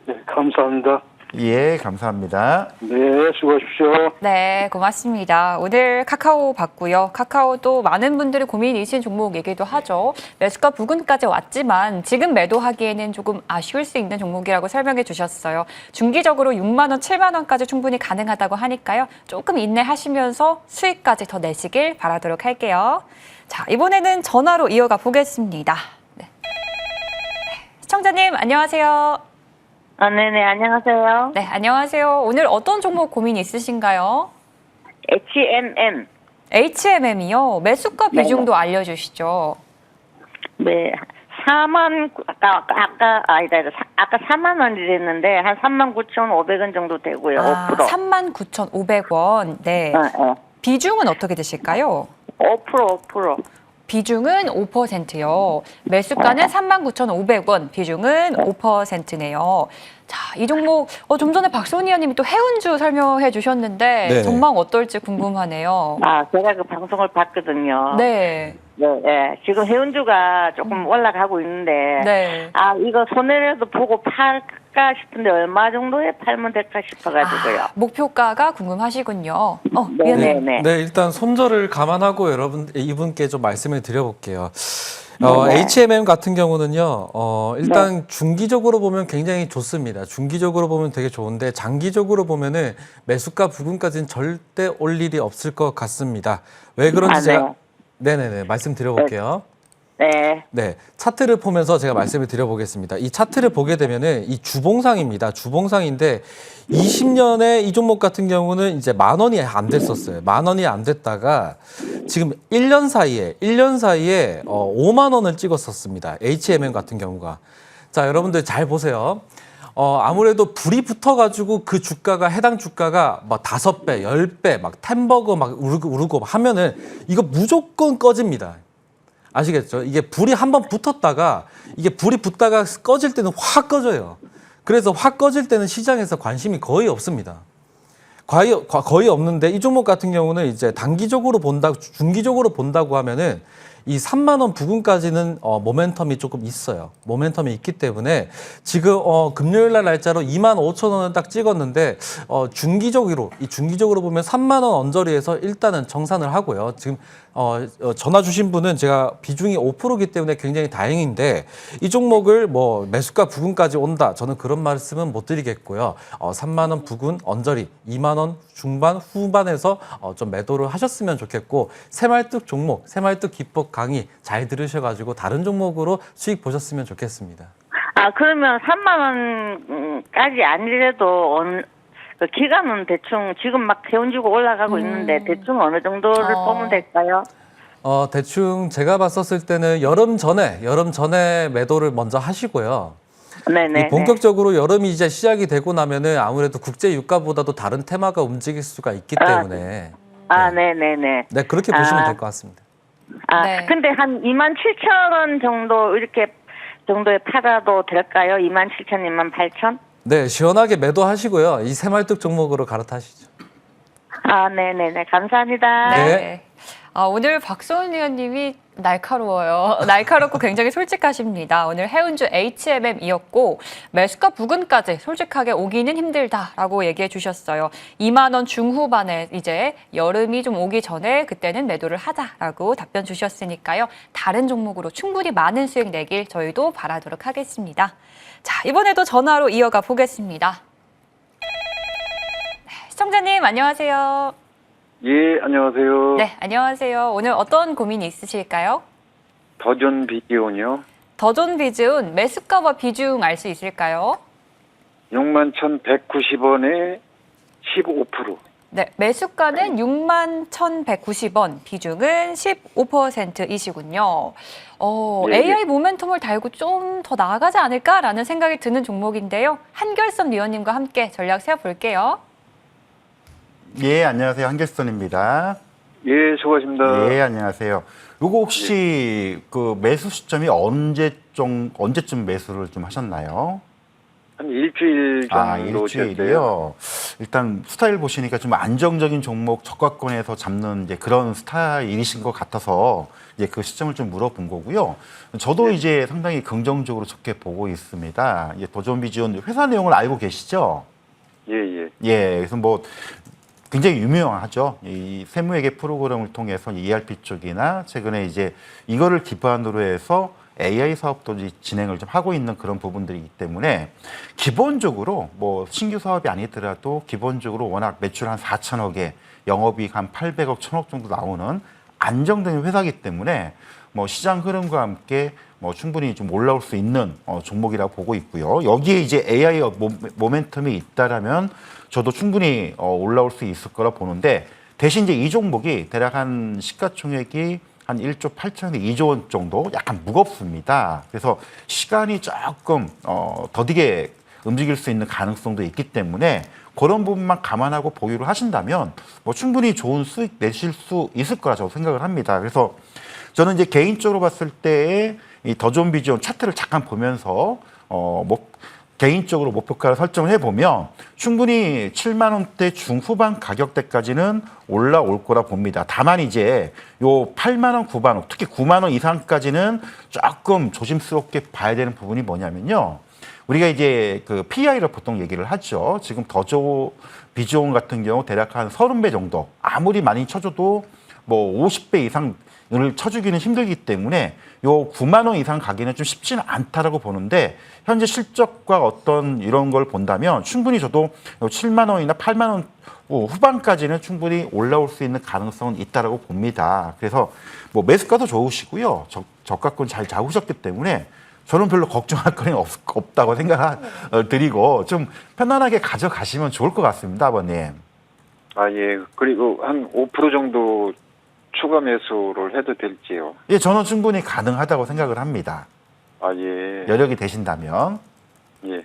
네, 감사합니다. 예, 감사합니다. 네, 수고하십시오. 네, 고맙습니다. 오늘 카카오 봤고요. 카카오도 많은 분들이 고민이신 종목이기도 하죠. 매수가 부근까지 왔지만 지금 매도하기에는 조금 아쉬울 수 있는 종목이라고 설명해 주셨어요. 중기적으로 6만 원, 7만 원까지 충분히 가능하다고 하니까요. 조금 인내하시면서 수익까지 더 내시길 바라도록 할게요. 자, 이번에는 전화로 이어가 보겠습니다. 네. 시청자님, 안녕하세요. 네네, 안녕하세요. 네, 안녕하세요. 오늘 어떤 종목 고민 있으신가요? HMM. HMM이요. 매수가 네. 비중도 알려주시죠. 네. 4만, 아까 4만 원이랬는데, 한 39,500원 정도 되고요. 5%. 39,500원. 네. 네. 비중은 어떻게 되실까요? 5%. 비중은 5%요. 매수가는 39,500원, 비중은 5%네요. 자, 이 종목 좀 전에 박소니 의원님이 또 해운주 설명해 주셨는데 네. 전망 어떨지 궁금하네요. 제가 그 방송을 봤거든요. 네. 네. 지금 해운주가 조금 올라가고 있는데, 네. 이거 손해라도 보고 팔까 싶은데 얼마 정도에 팔면 될까 싶어가지고요. 목표가가 궁금하시군요. 네네. 네, 일단 손절을 감안하고 여러분 이분께 좀 말씀을 드려볼게요. 네. HMM 같은 경우는요, 일단 중기적으로 보면 굉장히 좋습니다. 중기적으로 보면 되게 좋은데 장기적으로 보면은 매수가 부근까지는 절대 올 일이 없을 것 같습니다. 왜 그런지 제가 네네네 말씀드려볼게요. 네. 네, 차트를 보면서 제가 말씀을 드려보겠습니다. 이 차트를 보게 되면은 이 주봉상입니다. 주봉상인데 20년에 이 종목 같은 경우는 이제 10,000원이 안 됐었어요. 10,000원이 안 됐다가 지금 1년 사이에 5만 원을 찍었었습니다. HMM 같은 경우가. 자, 여러분들 잘 보세요. 아무래도 불이 붙어가지고 그 주가가 해당 주가가 막 5배, 10배, 막 템버거 막 우르고 하면은 이거 무조건 꺼집니다. 아시겠죠? 이게 불이 한번 붙었다가 이게 불이 붙다가 꺼질 때는 확 꺼져요. 그래서 확 꺼질 때는 시장에서 관심이 거의 없습니다. 거의 없는데 이 종목 같은 경우는 이제 단기적으로 중기적으로 본다고 하면은 이 3만 원 부근까지는 모멘텀이 조금 있어요. 모멘텀이 있기 때문에 지금 금요일 날 날짜로 25,000원을 딱 찍었는데 중기적으로 보면 3만 원 언저리에서 일단은 정산을 하고요. 지금 전화 주신 분은 제가 비중이 5%이기 때문에 굉장히 다행인데 이 종목을 뭐 매수가 부근까지 온다. 저는 그런 말씀은 못 드리겠고요. 3만 원 부근 언저리 2만 원 중반 후반에서 좀 매도를 하셨으면 좋겠고 새말뚝 종목, 새말뚝 기법 강의 잘 들으셔가지고 다른 종목으로 수익 보셨으면 좋겠습니다. 그러면 3만 원까지 아니래도 그 기간은 대충 지금 막 해운주고 올라가고 있는데 대충 어느 정도를 보면 될까요? 대충 제가 봤었을 때는 여름 전에 매도를 먼저 하시고요. 네네. 본격적으로 여름이 이제 시작이 되고 나면은 아무래도 국제 유가보다도 다른 테마가 움직일 수가 있기 때문에 네네네. 네, 그렇게 보시면 될 것 같습니다. 네. 근데 한 27,000원 정도 이렇게 정도에 팔아도 될까요? 27,000, 28,000? 네, 시원하게 매도하시고요. 이 새말뚝 종목으로 갈아타시죠. 네네네. 감사합니다. 네. 오늘 박소은 의원님이 날카로워요. 날카롭고 굉장히 솔직하십니다. 오늘 해운주 HMM이었고 매수가 부근까지 솔직하게 오기는 힘들다라고 얘기해 주셨어요. 2만 원 중후반에 이제 여름이 좀 오기 전에 그때는 매도를 하자라고 답변 주셨으니까요. 다른 종목으로 충분히 많은 수익 내길 저희도 바라도록 하겠습니다. 자, 이번에도 전화로 이어가 보겠습니다. 네, 시청자님 안녕하세요. 예, 안녕하세요. 네, 안녕하세요. 오늘 어떤 고민이 있으실까요? 더존 비기온이요. 더존 비즈운 매수가와 비중 알 수 있을까요? 61,190원에 15%. 네, 매수가는 61,190원, 비중은 15%이시군요. 예, AI 모멘텀을 달고 좀 더 나아가지 않을까라는 생각이 드는 종목인데요. 한결섭 위원님과 함께 전략 세워볼게요. 예, 안녕하세요. 한길선입니다. 예, 수고하십니다. 예, 안녕하세요. 요거 혹시 그 매수 시점이 언제쯤 매수를 좀 하셨나요? 한 일주일 정도 일주일이요. 됐어요. 일단 스타일 보시니까 좀 안정적인 종목 저가권에서 잡는 이제 그런 스타일이신 것 같아서 이제 그 시점을 좀 물어본 거고요. 저도 이제 상당히 긍정적으로 좋게 보고 있습니다. 이제 도전 비전 회사 내용을 알고 계시죠? 예. 예, 그래서 뭐 굉장히 유명하죠. 이 세무회계 프로그램을 통해서 ERP 쪽이나 최근에 이제 이거를 기반으로 해서 AI 사업도 진행을 좀 하고 있는 그런 부분들이기 때문에 기본적으로 뭐 신규 사업이 아니더라도 기본적으로 워낙 매출 한 4천억에 영업이익 한 800억, 1000억 정도 나오는 안정된 회사이기 때문에 뭐 시장 흐름과 함께 뭐 충분히 좀 올라올 수 있는 종목이라고 보고 있고요. 여기에 이제 AI 모멘텀이 있다라면 저도 충분히 올라올 수 있을 거라 보는데 대신 이제 이 종목이 대략 한 시가총액이 한 1조 8천에서 2조 원 정도 약간 무겁습니다. 그래서 시간이 조금 더디게 움직일 수 있는 가능성도 있기 때문에 그런 부분만 감안하고 보유를 하신다면 뭐 충분히 좋은 수익 내실 수 있을 거라 저도 생각을 합니다. 그래서 저는 이제 개인적으로 봤을 때 이 더존 비전 차트를 잠깐 보면서 개인적으로 목표가를 설정을 해보면 충분히 7만 원대 중후반 가격대까지는 올라올 거라 봅니다. 다만 이제 요 8만 원, 9만 원, 특히 9만 원 이상까지는 조금 조심스럽게 봐야 되는 부분이 뭐냐면요. 우리가 이제 그 PI를 보통 얘기를 하죠. 지금 더조 비전 같은 경우 대략 한 30배 정도. 아무리 많이 쳐줘도 뭐 50배 이상을 쳐주기는 힘들기 때문에 요 9만 원 이상 가기는 좀 쉽지는 않다라고 보는데 현재 실적과 어떤 이런 걸 본다면 충분히 저도 요 7만 원이나 8만 원 후반까지는 충분히 올라올 수 있는 가능성은 있다라고 봅니다. 그래서 뭐 매수가도 좋으시고요. 저가권 잘 잡으셨기 때문에 저는 별로 걱정할 거는 없다고 생각을 드리고 좀 편안하게 가져가시면 좋을 것 같습니다, 아버님. 아, 예. 그리고 한 5% 정도 추가 매수를 해도 될지요? 예, 저는 충분히 가능하다고 생각을 합니다. 아, 예. 여력이 되신다면. 예.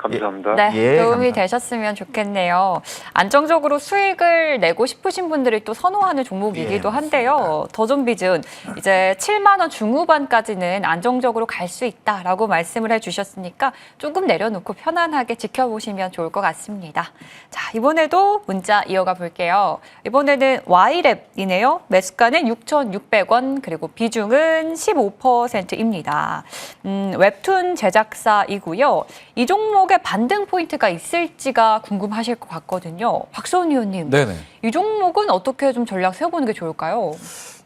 감사합니다. 네, 예, 도움이 감사합니다. 되셨으면 좋겠네요. 안정적으로 수익을 내고 싶으신 분들이 또 선호하는 종목이기도 예, 한데요. 더존비즌 이제 7만 원 중후반까지는 안정적으로 갈 수 있다라고 말씀을 해주셨으니까 조금 내려놓고 편안하게 지켜보시면 좋을 것 같습니다. 자, 이번에도 문자 이어가 볼게요. 이번에는 Y랩이네요. 매수가는 6,600원 그리고 비중은 15%입니다. 웹툰 제작사이고요. 이 종목에 반등 포인트가 있을지가 궁금하실 것 같거든요. 박수원 의원님, 네네. 이 종목은 어떻게 좀 전략 세워보는 게 좋을까요?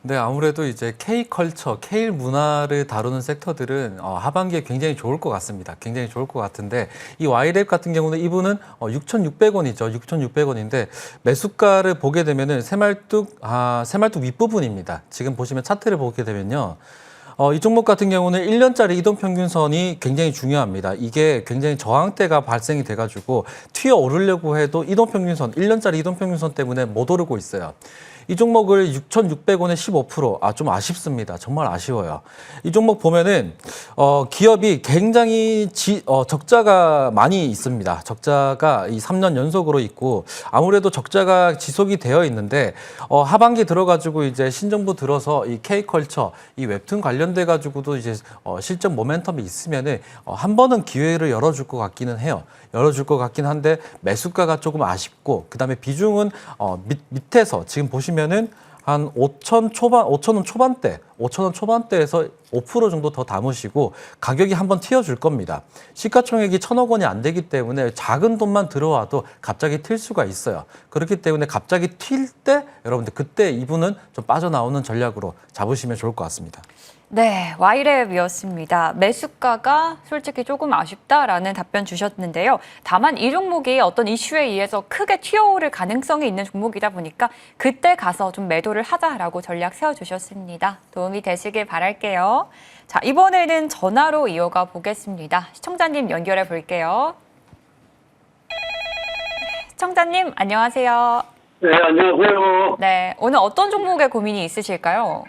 네, 아무래도 이제 K컬처, K문화를 다루는 섹터들은 하반기에 굉장히 좋을 것 같습니다. 굉장히 좋을 것 같은데 이 Y랩 같은 경우는 이분은 6,600원이죠. 6,600원인데 매수가를 보게 되면은 새말뚝 윗부분입니다. 지금 보시면 차트를 보게 되면요. 이 종목 같은 경우는 1년짜리 이동평균선이 굉장히 중요합니다. 이게 굉장히 저항대가 발생이 돼가지고 튀어 오르려고 해도 1년짜리 이동평균선 때문에 못 오르고 있어요. 이 종목을 6,600원에 15%, 좀 아쉽습니다. 정말 아쉬워요. 이 종목 보면은, 기업이 굉장히 적자가 많이 있습니다. 적자가 이 3년 연속으로 있고, 아무래도 적자가 지속이 되어 있는데, 하반기 들어가지고 이제 신정부 들어서 이 K컬처, 이 웹툰 관련돼가지고도 이제, 실적 모멘텀이 있으면은, 한 번은 기회를 열어줄 것 같기는 해요. 열어줄 것 같긴 한데 매수가가 조금 아쉽고 그다음에 비중은 밑에서 지금 보시면은 한 5,000원 초반대에서 5% 정도 더 담으시고 가격이 한번 튀어줄 겁니다. 시가총액이 1,000억 원이 안 되기 때문에 작은 돈만 들어와도 갑자기 튈 수가 있어요. 그렇기 때문에 갑자기 튈 때 여러분들 그때 이분은 좀 빠져나오는 전략으로 잡으시면 좋을 것 같습니다. 네, Y랩이었습니다. 매수가가 솔직히 조금 아쉽다라는 답변 주셨는데요. 다만 이 종목이 어떤 이슈에 의해서 크게 튀어오를 가능성이 있는 종목이다 보니까 그때 가서 좀 매도를 하자라고 전략 세워주셨습니다. 도움이 되시길 바랄게요. 자, 이번에는 전화로 이어가 보겠습니다. 시청자님 연결해 볼게요. 시청자님, 안녕하세요. 네, 안녕하세요. 네, 오늘 어떤 종목에 고민이 있으실까요?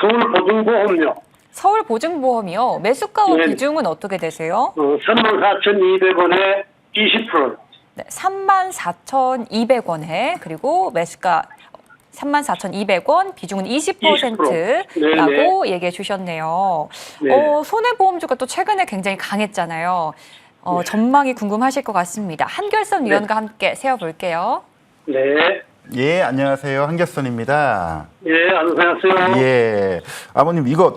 서울보증보험요. 서울보증보험이요. 매수가와 네. 비중은 어떻게 되세요? 34,200원에 20%. 네, 34,200원에 그리고 매수가 34,200원, 비중은 20%라고 얘기해 주셨네요. 네. 손해보험주가 또 최근에 굉장히 강했잖아요. 전망이 궁금하실 것 같습니다. 한결선 위원과 함께 세워볼게요. 네. 예, 안녕하세요. 한결선입니다. 예, 안녕하세요. 예. 아버님, 이거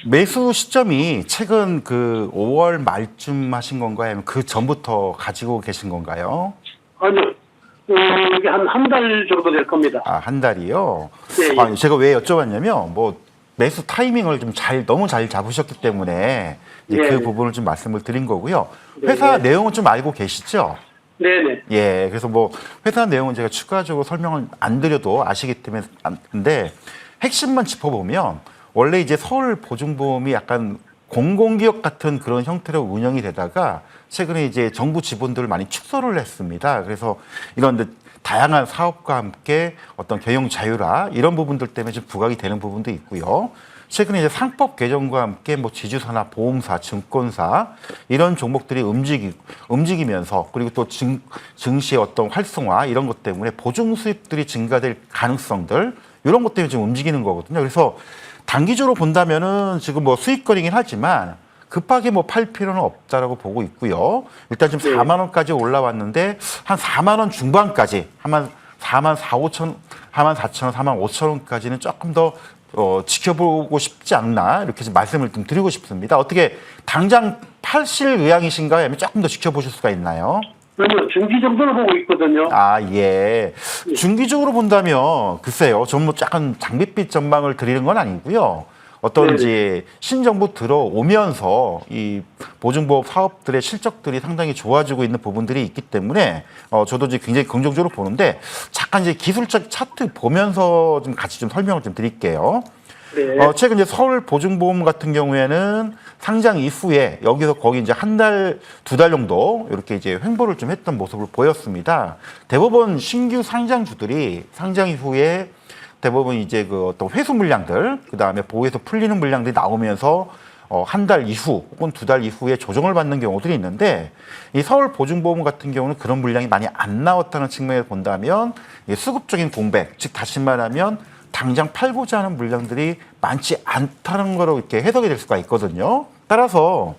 매수 시점이 최근 그 5월 말쯤 하신 건가요? 아니면 그 전부터 가지고 계신 건가요? 아니요. 이게 한 달 정도 될 겁니다. 한 달이요? 예, 예. 아니, 제가 왜 여쭤봤냐면, 뭐, 매수 타이밍을 좀 너무 잘 잡으셨기 때문에 이제 예. 그 부분을 좀 말씀을 드린 거고요. 회사 네. 내용은 좀 알고 계시죠? 네네. 예, 그래서 뭐 회사 내용은 제가 추가적으로 설명을 안 드려도 아시기 때문에 근데 핵심만 짚어보면 원래 이제 서울보증보험이 약간 공공기업 같은 그런 형태로 운영이 되다가 최근에 이제 정부 지분들을 많이 축소를 했습니다. 그래서 이런 다양한 사업과 함께 어떤 경영 자유라 이런 부분들 때문에 좀 부각이 되는 부분도 있고요. 최근에 이제 상법 개정과 함께 뭐 지주사나 보험사, 증권사 이런 종목들이 움직이면서 그리고 또 증시의 어떤 활성화 이런 것 때문에 보증 수입들이 증가될 가능성들 이런 것 때문에 좀 움직이는 거거든요. 그래서 단기적으로 본다면은 지금 뭐 수익거리긴 하지만 급하게 뭐 팔 필요는 없다라고 보고 있고요. 일단 지금 4만 원까지 올라왔는데 한 4만 원 중반까지 한 4만 4천 원, 4만 5천 원까지는 조금 더 지켜보고 싶지 않나 이렇게 좀 말씀을 좀 드리고 싶습니다. 어떻게 당장 팔실 의향이신가요? 아니면 조금 더 지켜보실 수가 있나요? 아니요, 중기 정도를 보고 있거든요. 아, 예. 중기적으로 본다면 글쎄요. 전 뭐 약간 장밋빛 전망을 드리는 건 아니고요. 어떤 이제 신정부 들어오면서 이 보증보험 사업들의 실적들이 상당히 좋아지고 있는 부분들이 있기 때문에 저도 이제 굉장히 긍정적으로 보는데 잠깐 이제 기술적 차트 보면서 좀 같이 좀 설명을 좀 드릴게요. 네. 최근 이제 서울 보증보험 같은 경우에는 상장 이후에 여기서 거기 이제 한 달, 두 달 정도 이렇게 이제 횡보를 좀 했던 모습을 보였습니다. 대부분 신규 상장주들이 상장 이후에 대부분 이제 그 어떤 회수 물량들, 그 다음에 보호에서 풀리는 물량들이 나오면서 한 달 이후 혹은 두 달 이후에 조정을 받는 경우들이 있는데 이 서울 보증보험 같은 경우는 그런 물량이 많이 안 나왔다는 측면에서 본다면 수급적인 공백, 즉 다시 말하면 당장 팔고자 하는 물량들이 많지 않다는 거로 이렇게 해석이 될 수가 있거든요. 따라서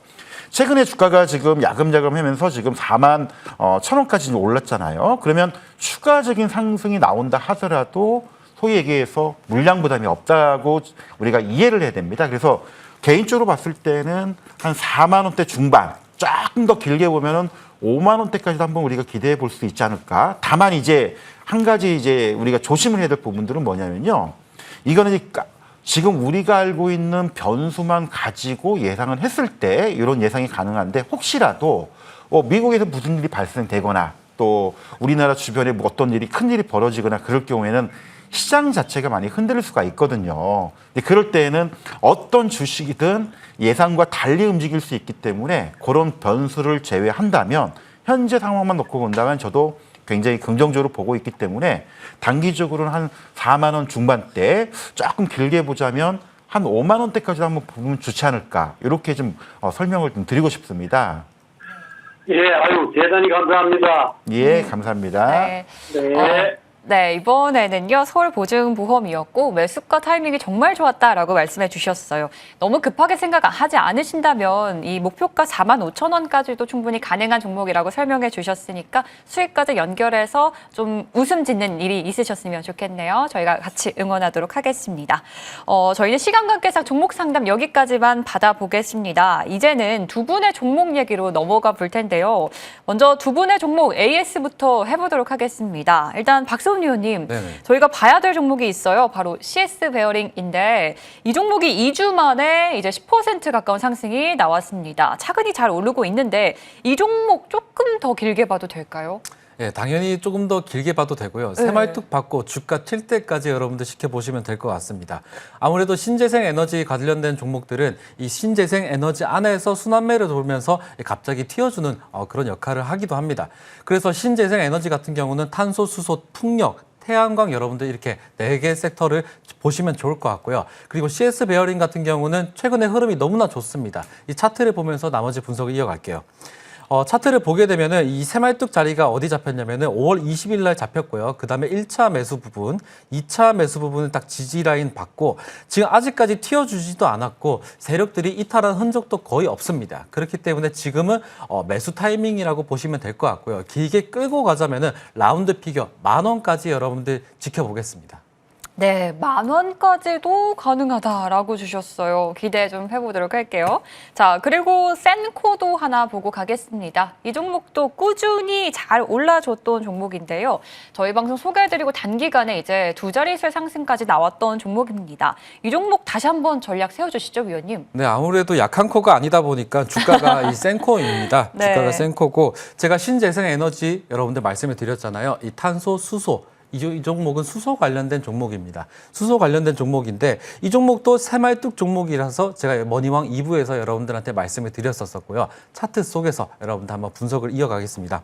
최근에 주가가 지금 야금야금 하면서 지금 4만 1천 원까지 올랐잖아요. 그러면 추가적인 상승이 나온다 하더라도 소위 얘기해서 물량 부담이 없다고 우리가 이해를 해야 됩니다. 그래서 개인적으로 봤을 때는 한 4만 원대 중반, 조금 더 길게 보면은 5만 원대까지도 한번 우리가 기대해 볼 수 있지 않을까. 다만 이제 한 가지 이제 우리가 조심을 해야 될 부분들은 뭐냐면요. 이거는 지금 우리가 알고 있는 변수만 가지고 예상을 했을 때 이런 예상이 가능한데 혹시라도 미국에서 무슨 일이 발생되거나 또 우리나라 주변에 뭐 어떤 일이 큰 일이 벌어지거나 그럴 경우에는 시장 자체가 많이 흔들릴 수가 있거든요. 근데 그럴 때에는 어떤 주식이든 예상과 달리 움직일 수 있기 때문에 그런 변수를 제외한다면 현재 상황만 놓고 본다면 저도 굉장히 긍정적으로 보고 있기 때문에 단기적으로는 한 4만 원 중반대, 조금 길게 보자면 한 5만 원대까지도 한번 보면 좋지 않을까 이렇게 좀 설명을 좀 드리고 싶습니다. 예, 아유, 대단히 감사합니다. 예, 감사합니다. 네. 네. 네, 이번에는요, 서울보증보험이었고, 매수가 타이밍이 정말 좋았다라고 말씀해 주셨어요. 너무 급하게 생각하지 않으신다면, 이 목표가 4만 5천 원까지도 충분히 가능한 종목이라고 설명해 주셨으니까, 수익까지 연결해서 좀 웃음 짓는 일이 있으셨으면 좋겠네요. 저희가 같이 응원하도록 하겠습니다. 저희는 시간 관계상 종목 상담 여기까지만 받아보겠습니다. 이제는 두 분의 종목 얘기로 넘어가 볼 텐데요. 먼저 두 분의 종목 AS부터 해보도록 하겠습니다. 일단 박수훈 의원님, 네네. 저희가 봐야 될 종목이 있어요. 바로 CS 베어링인데 이 종목이 2주 만에 이제 10% 가까운 상승이 나왔습니다. 차근히 잘 오르고 있는데 이 종목 조금 더 길게 봐도 될까요? 예, 당연히 조금 더 길게 봐도 되고요. 새말뚝 받고 주가 튈 때까지 여러분들 지켜보시면 될 것 같습니다. 아무래도 신재생 에너지 관련된 종목들은 이 신재생 에너지 안에서 순환매를 돌면서 갑자기 튀어주는 그런 역할을 하기도 합니다. 그래서 신재생 에너지 같은 경우는 탄소, 수소, 풍력, 태양광 여러분들 이렇게 4개 섹터를 보시면 좋을 것 같고요. 그리고 CS 베어링 같은 경우는 최근의 흐름이 너무나 좋습니다. 이 차트를 보면서 나머지 분석을 이어갈게요. 차트를 보게 되면은 이 새말뚝 자리가 어디 잡혔냐면은 5월 20일 날 잡혔고요. 그 다음에 1차 매수 부분, 2차 매수 부분은 딱 지지 라인 받고 지금 아직까지 튀어주지도 않았고 세력들이 이탈한 흔적도 거의 없습니다. 그렇기 때문에 지금은 매수 타이밍이라고 보시면 될 것 같고요. 길게 끌고 가자면은 라운드 피겨 10,000원까지 여러분들 지켜보겠습니다. 네, 10,000원까지도 가능하다라고 주셨어요. 기대 좀 해보도록 할게요. 자, 그리고 센코도 하나 보고 가겠습니다. 이 종목도 꾸준히 잘 올라줬던 종목인데요. 저희 방송 소개해드리고 단기간에 이제 두 자릿수 상승까지 나왔던 종목입니다. 이 종목 다시 한번 전략 세워주시죠, 위원님. 네, 아무래도 약한 코가 아니다 보니까 주가가 이 센코입니다. 네. 주가가 센코고 제가 신재생 에너지 여러분들 말씀을 드렸잖아요. 이 탄소, 수소. 이 종목은 수소 관련된 종목입니다. 수소 관련된 종목인데 이 종목도 새말뚝 종목이라서 제가 머니왕 2부에서 여러분들한테 말씀을 드렸었고요. 차트 속에서 여러분들 한번 분석을 이어가겠습니다.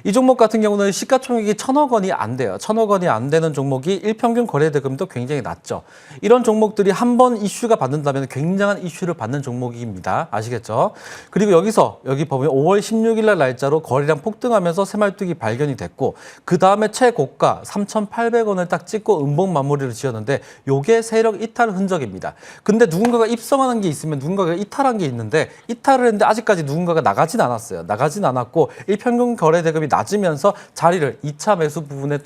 이 종목 같은 경우는 시가총액이 1,000억 원이 안 돼요. 1,000억 원이 안 되는 종목이 일평균 거래대금도 굉장히 낮죠. 이런 종목들이 한 번 이슈가 받는다면 굉장한 이슈를 받는 종목입니다. 아시겠죠? 그리고 여기 보면 5월 16일 날 날짜로 거래량 폭등하면서 새말뚝이 발견이 됐고 그 다음에 최고가 3,800원을 딱 찍고 음봉 마무리를 지었는데 요게 세력 이탈 흔적입니다. 근데 누군가가 입성하는 게 있으면 누군가가 이탈한 게 있는데 이탈을 했는데 아직까지 누군가가 나가진 않았어요. 나가진 않았고 일평균 거래대금이 낮으면서 자리를 2차 매수 부분에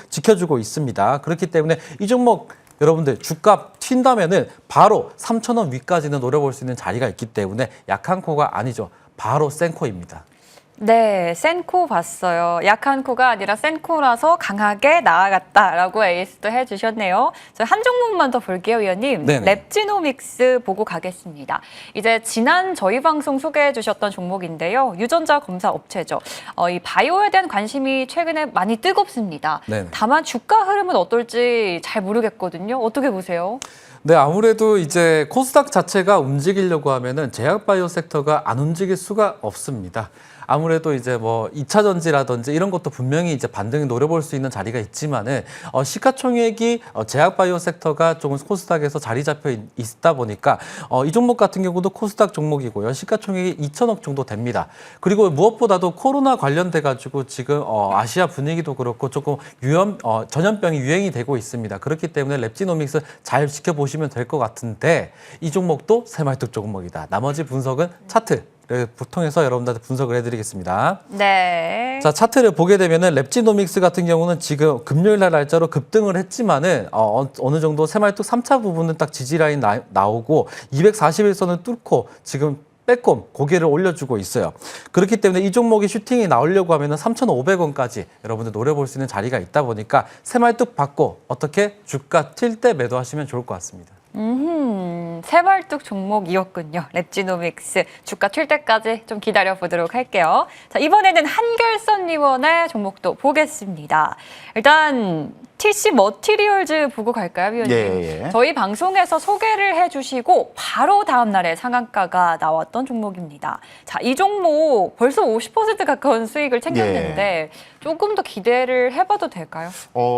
지켜주고 있습니다. 그렇기 때문에 이 종목 여러분들 주가 튄다면은 바로 3,000원 위까지는 노려볼 수 있는 자리가 있기 때문에 약한 코가 아니죠. 바로 센 코입니다. 네, 센코 봤어요. 약한 코가 아니라 센코라서 강하게 나아갔다라고 에이스도 해주셨네요. 저 한 종목만 더 볼게요, 위원님. 네네. 랩지노믹스 보고 가겠습니다. 이제 지난 저희 방송 소개해 주셨던 종목인데요. 유전자 검사 업체죠. 이 바이오에 대한 관심이 최근에 많이 뜨겁습니다. 네네. 다만 주가 흐름은 어떨지 잘 모르겠거든요. 어떻게 보세요? 네, 아무래도 이제 코스닥 자체가 움직이려고 하면은 제약바이오 섹터가 안 움직일 수가 없습니다. 아무래도 이제 뭐 2차 전지라든지 이런 것도 분명히 이제 반등을 노려볼 수 있는 자리가 있지만은 시가총액이 제약바이오 섹터가 조금 코스닥에서 자리 잡혀 있다 보니까 이 종목 같은 경우도 코스닥 종목이고요. 시가총액이 2천억 정도 됩니다. 그리고 무엇보다도 코로나 관련돼 가지고 지금 아시아 분위기도 그렇고 조금 전염병이 유행이 되고 있습니다. 그렇기 때문에 랩지노믹스 잘 지켜보시면 될 것 같은데 이 종목도 새말뚝 종목이다. 나머지 분석은 차트 통해서 여러분들한테 분석을 해드리겠습니다. 네. 자, 차트를 보게 되면은 랩지노믹스 같은 경우는 지금 금요일 날 날짜로 급등을 했지만은 어느 정도 새말뚝 3차 부분은 딱 지지 라인 나오고 241선을 뚫고 지금 빼꼼 고개를 올려주고 있어요. 그렇기 때문에 이 종목이 슈팅이 나오려고 하면은 3,500원까지 여러분들 노려볼 수 있는 자리가 있다 보니까 새말뚝 받고 어떻게 주가 튈 때 매도하시면 좋을 것 같습니다. 새말뚝 종목이었군요. 랩지노믹스 주가 튈 때까지 좀 기다려 보도록 할게요. 자, 이번에는 한결선리원의 종목도 보겠습니다. 일단 TC 머티리얼즈 보고 갈까요, 위원님? 예. 저희 방송에서 소개를 해주시고 바로 다음 날에 상한가가 나왔던 종목입니다. 자, 이 종목 벌써 50% 가까운 수익을 챙겼는데 조금 더 기대를 해봐도 될까요?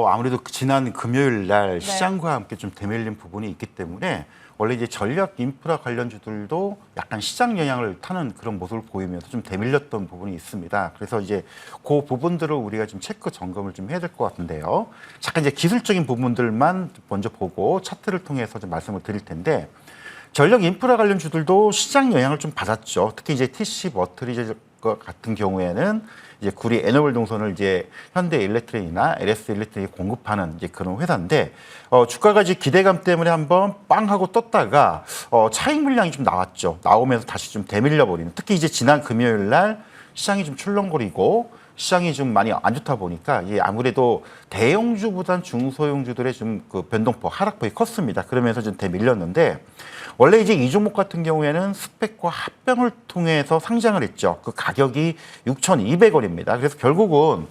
아무래도 지난 금요일 날 시장과 함께 좀 대밀린 부분이 있기 때문에 원래 이제 전략 인프라 관련주들도 약간 시장 영향을 타는 그런 모습을 보이면서 좀 대밀렸던 부분이 있습니다. 그래서 이제 그 부분들을 우리가 좀 체크 점검을 좀 해야 될 것 같은데요. 잠깐 이제 기술적인 부분들만 먼저 보고 차트를 통해서 좀 말씀을 드릴 텐데 전략 인프라 관련주들도 시장 영향을 좀 받았죠. 특히 이제 TC 머티리얼즈 같은 경우에는 이제 구리 에너블 동선을 이제 현대 일렉트릭이나 LS 일렉트릭이 공급하는 이제 그런 회사인데 주가가 이제 기대감 때문에 한번 빵 하고 떴다가 차익 물량이 좀 나왔죠. 나오면서 다시 좀 대밀려 버리는. 특히 이제 지난 금요일 날 시장이 좀 출렁거리고 시장이 좀 많이 안 좋다 보니까 이게 아무래도 대형주보단 중소형주들의 좀 그 변동폭 하락폭이 컸습니다. 그러면서 좀 대밀렸는데 원래 이제 이 종목 같은 경우에는 스펙과 합병을 통해서 상장을 했죠. 그 가격이 6,200원입니다. 그래서 결국은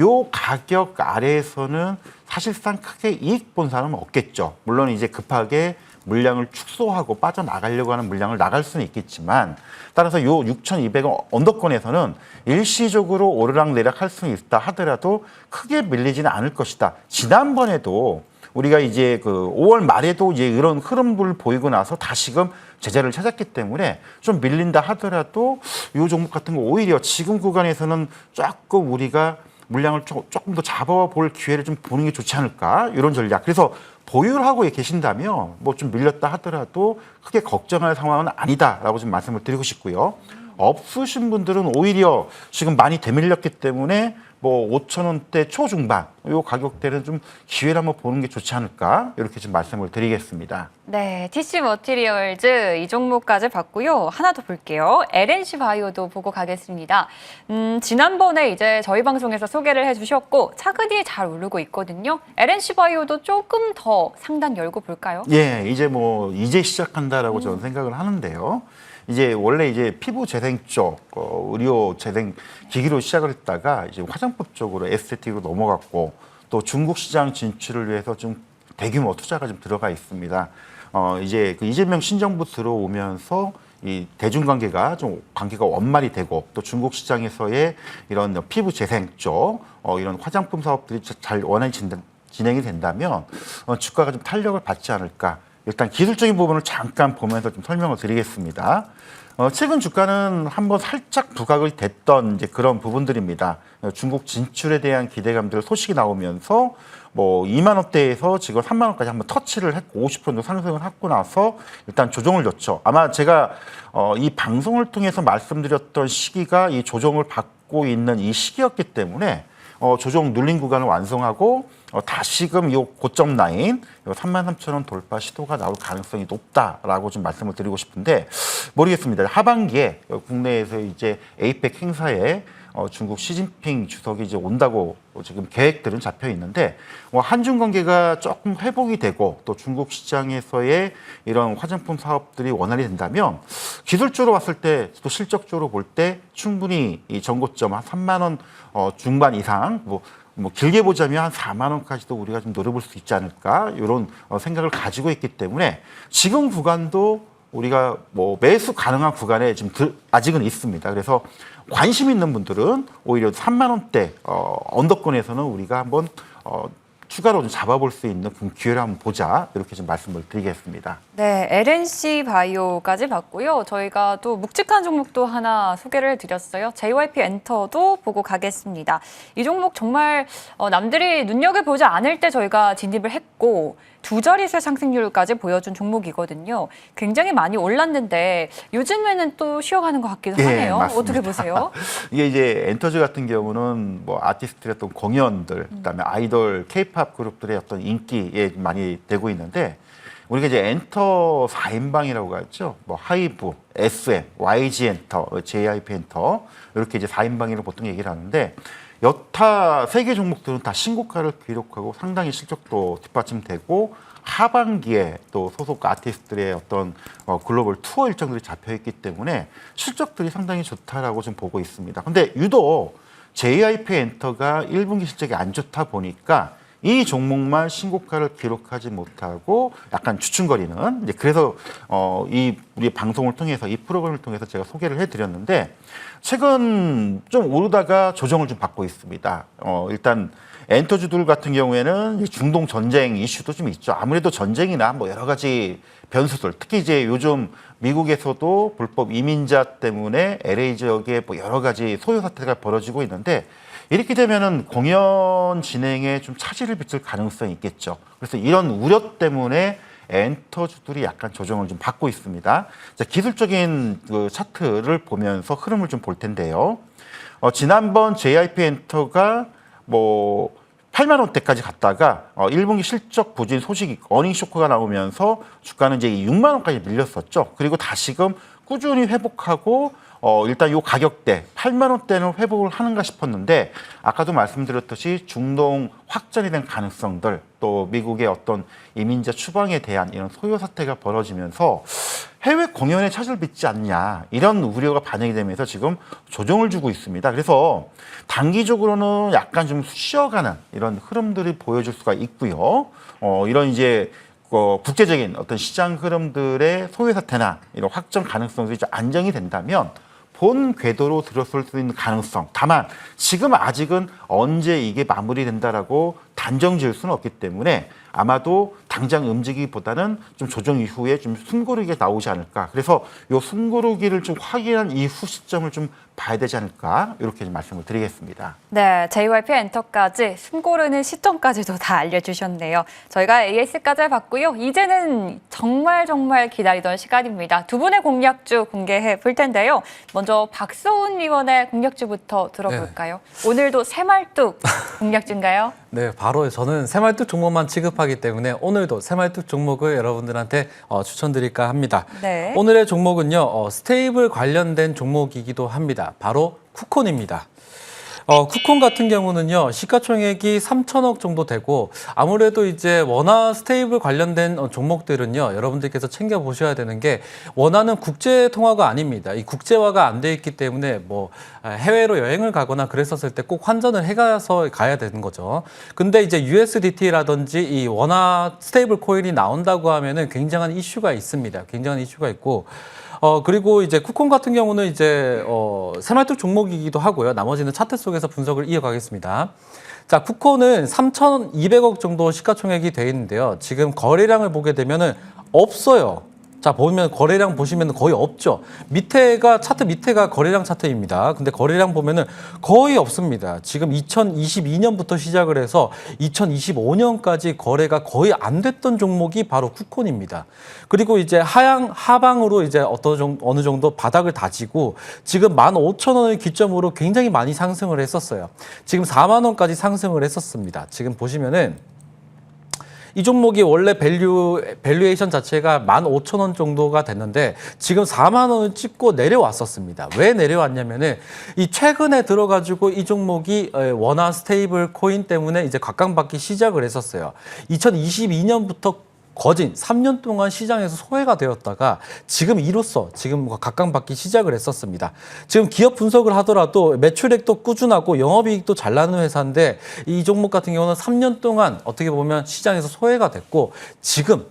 요 가격 아래에서는 사실상 크게 이익 본 사람은 없겠죠. 물론 이제 급하게 물량을 축소하고 빠져나가려고 하는 물량을 나갈 수는 있겠지만 따라서 요 6,200원 언더권에서는 일시적으로 오르락내리락 할 수는 있다 하더라도 크게 밀리지는 않을 것이다. 지난번에도 우리가 이제 그 5월 말에도 이제 이런 흐름을 보이고 나서 다시금 제자를 찾았기 때문에 좀 밀린다 하더라도 이 종목 같은 거 오히려 지금 구간에서는 조금 우리가 물량을 조금 더 잡아볼 기회를 좀 보는 게 좋지 않을까 이런 전략. 그래서 보유를 하고 계신다면 뭐 좀 밀렸다 하더라도 크게 걱정할 상황은 아니다라고 좀 말씀을 드리고 싶고요. 없으신 분들은 오히려 지금 많이 대밀렸기 때문에 뭐 5,000원대 초중반 이 가격대는 좀 기회를 한번 보는 게 좋지 않을까 이렇게 좀 말씀을 드리겠습니다. 네, TC 머티리얼즈 이 종목까지 봤고요. 하나 더 볼게요. LNC 바이오도 보고 가겠습니다. 지난번에 이제 저희 방송에서 소개를 해주셨고 차근히 잘 오르고 있거든요. LNC 바이오도 조금 더 상단 열고 볼까요? 예, 이제 시작한다라고 저는 생각을 하는데요. 이제 원래 이제 피부 재생 쪽, 의료 재생 기기로 시작을 했다가 이제 화장품 쪽으로 에스테틱으로 넘어갔고 또 중국 시장 진출을 위해서 좀 대규모 투자가 좀 들어가 있습니다. 이제 그 이재명 신정부 들어오면서 이 대중관계가 좀 관계가 원만히 되고 또 중국 시장에서의 이런 피부 재생 쪽 이런 화장품 사업들이 잘 원활히 진행이 된다면 주가가 좀 탄력을 받지 않을까. 일단 기술적인 부분을 잠깐 보면서 좀 설명을 드리겠습니다. 최근 주가는 한번 살짝 부각이 됐던 이제 그런 부분들입니다. 중국 진출에 대한 기대감들 소식이 나오면서 뭐 2만 원대에서 지금 3만 원까지 한번 터치를 했고 50% 정도 상승을 하고 나서 일단 조정을 줬죠. 아마 제가 이 방송을 통해서 말씀드렸던 시기가 이 조정을 받고 있는 이 시기였기 때문에 조정 눌린 구간을 완성하고 다시금 이 고점 라인 33,000원 돌파 시도가 나올 가능성이 높다라고 좀 말씀을 드리고 싶은데 모르겠습니다. 하반기에 국내에서 이제 에이펙 행사에 중국 시진핑 주석이 이제 온다고 지금 계획들은 잡혀 있는데 한중 관계가 조금 회복이 되고 또 중국 시장에서의 이런 화장품 사업들이 원활히 된다면 기술적으로 봤을 때 또 실적적으로 볼 때 충분히 이 전고점 한 3만 원 중반 이상 뭐 길게 보자면 한 4만 원까지도 우리가 좀 노려볼 수 있지 않을까 이런 생각을 가지고 있기 때문에 지금 구간도 우리가 뭐 매수 가능한 구간에 지금 아직은 있습니다. 그래서 관심 있는 분들은 오히려 3만 원대 언더권에서는 우리가 한번 추가로 좀 잡아볼 수 있는 기회를 한번 보자 이렇게 좀 말씀을 드리겠습니다. 네, LNC 바이오까지 봤고요. 저희가 또 묵직한 종목도 하나 소개를 해드렸어요. JYP 엔터도 보고 가겠습니다. 이 종목 정말 남들이 눈여겨보지 않을 때 저희가 진입을 했고 두 자릿수의 상승률까지 보여준 종목이거든요. 굉장히 많이 올랐는데 요즘에는 또 쉬어가는 것 같기도 하네요. 맞습니다. 어떻게 보세요? 이게 이제 엔터즈 같은 경우는 뭐 아티스트의 어떤 공연들, 그다음에 아이돌, K-팝 그룹들의 어떤 인기에 많이 되고 있는데 우리가 이제 엔터 4인방이라고 하죠. 뭐 하이브, SM, YG 엔터, JYP 엔터 이렇게 이제 4인방이라고 보통 얘기를 하는데 여타 세계 종목들은 다 신고가를 기록하고 상당히 실적도 뒷받침되고 하반기에 또 소속 아티스트들의 어떤 글로벌 투어 일정들이 잡혀 있기 때문에 실적들이 상당히 좋다라고 좀 보고 있습니다. 근데 유독 JYP 엔터가 1분기 실적이 안 좋다 보니까 이 종목만 신고가를 기록하지 못하고 약간 주춤거리는 이제 그래서 이 우리 방송을 통해서 이 프로그램을 통해서 제가 소개를 해드렸는데 최근 좀 오르다가 조정을 좀 받고 있습니다. 일단 엔터주들 같은 경우에는 중동 전쟁 이슈도 좀 있죠. 아무래도 전쟁이나 뭐 여러 가지 변수들, 특히 이제 요즘 미국에서도 불법 이민자 때문에 LA 지역에 뭐 여러 가지 소요 사태가 벌어지고 있는데 이렇게 되면은 공연 진행에 좀 차질을 빚을 가능성이 있겠죠. 그래서 이런 우려 때문에 엔터주들이 약간 조정을 좀 받고 있습니다. 자, 기술적인 그 차트를 보면서 흐름을 좀 볼 텐데요. 지난번 JYP 엔터가 뭐 8만 원대까지 갔다가 1분기 실적 부진 소식이 어닝 쇼크가 나오면서 주가는 이제 6만 원까지 밀렸었죠. 그리고 다시금 꾸준히 회복하고 일단 요 가격대 8만 원대는 회복을 하는가 싶었는데 아까도 말씀드렸듯이 중동 확전이 된 가능성들 또 미국의 어떤 이민자 추방에 대한 이런 소요 사태가 벌어지면서 해외 공연에 차질 빚지 않냐 이런 우려가 반영이 되면서 지금 조정을 주고 있습니다. 그래서 단기적으로는 약간 좀 쉬어가는 이런 흐름들이 보여줄 수가 있고요. 이런 이제 국제적인 어떤 시장 흐름들의 소요 사태나 이런 확정 가능성들이 좀 안정이 된다면 본 궤도로 들어설 수 있는 가능성. 다만 지금 아직은 언제 이게 마무리된다라고 단정 지을 수는 없기 때문에 아마도 당장 움직이기보다는 좀 조정 이후에 좀 숨고르기가 나오지 않을까. 그래서 이 숨고르기를 좀 확인한 이후 시점을 좀 봐야 되지 않을까. 이렇게 좀 말씀을 드리겠습니다. 네, JYP 엔터까지 숨고르는 시점까지도 다 알려주셨네요. 저희가 AS까지 봤고요. 이제는 정말 기다리던 시간입니다. 두 분의 공략주 공개해 볼 텐데요. 먼저 박서훈 위원의 공략주부터 들어볼까요? 네. 오늘도 새말뚝 공략주인가요? 네, 바로 저는 새말뚝 종목만 취급하기 때문에 오늘도 새말뚝 종목을 여러분들한테 추천드릴까 합니다. 네. 오늘의 종목은요, 스테이블 관련된 종목이기도 합니다. 바로 쿠콘입니다. 쿠콘 같은 경우는요, 시가총액이 3천억 정도 되고, 아무래도 이제 원화 스테이블 관련된 종목들은요, 여러분들께서 챙겨보셔야 되는 게, 원화는 국제 통화가 아닙니다. 이 국제화가 안 돼 있기 때문에 뭐, 해외로 여행을 가거나 그랬었을 때 꼭 환전을 해가서 가야 되는 거죠. 근데 이제 USDT라든지 이 원화 스테이블 코인이 나온다고 하면은 굉장한 이슈가 있습니다. 굉장한 이슈가 있고, 그리고 이제 쿠콘 같은 경우는 이제 새말뚝 종목이기도 하고요. 나머지는 차트 속에서 분석을 이어가겠습니다. 자, 쿠콘은 3,200억 정도 시가총액이 돼 있는데요. 지금 거래량을 보게 되면은 없어요. 자, 보면 거래량 보시면 거의 없죠. 차트 밑에가 거래량 차트입니다. 근데 거래량 보면은 거의 없습니다. 지금 2022년부터 시작을 해서 2025년까지 거래가 거의 안 됐던 종목이 바로 쿠콘입니다. 그리고 이제 하방으로 이제 어느 정도 바닥을 다지고 지금 15,000원을 기점으로 굉장히 많이 상승을 했었어요. 지금 4만 원까지 상승을 했었습니다. 지금 보시면은 이 종목이 원래 밸류에이션 자체가 15,000원 정도가 됐는데 지금 4만 원을 찍고 내려왔었습니다. 왜 내려왔냐면은 이 최근에 들어가지고 이 종목이 원화 스테이블 코인 때문에 이제 각광받기 시작을 했었어요. 2022년부터 거진 3년 동안 시장에서 소외가 되었다가 지금 이로써 지금 각광받기 시작을 했었습니다. 지금 기업 분석을 하더라도 매출액도 꾸준하고 영업이익도 잘 나는 회사인데 이 종목 같은 경우는 3년 동안 어떻게 보면 시장에서 소외가 됐고 지금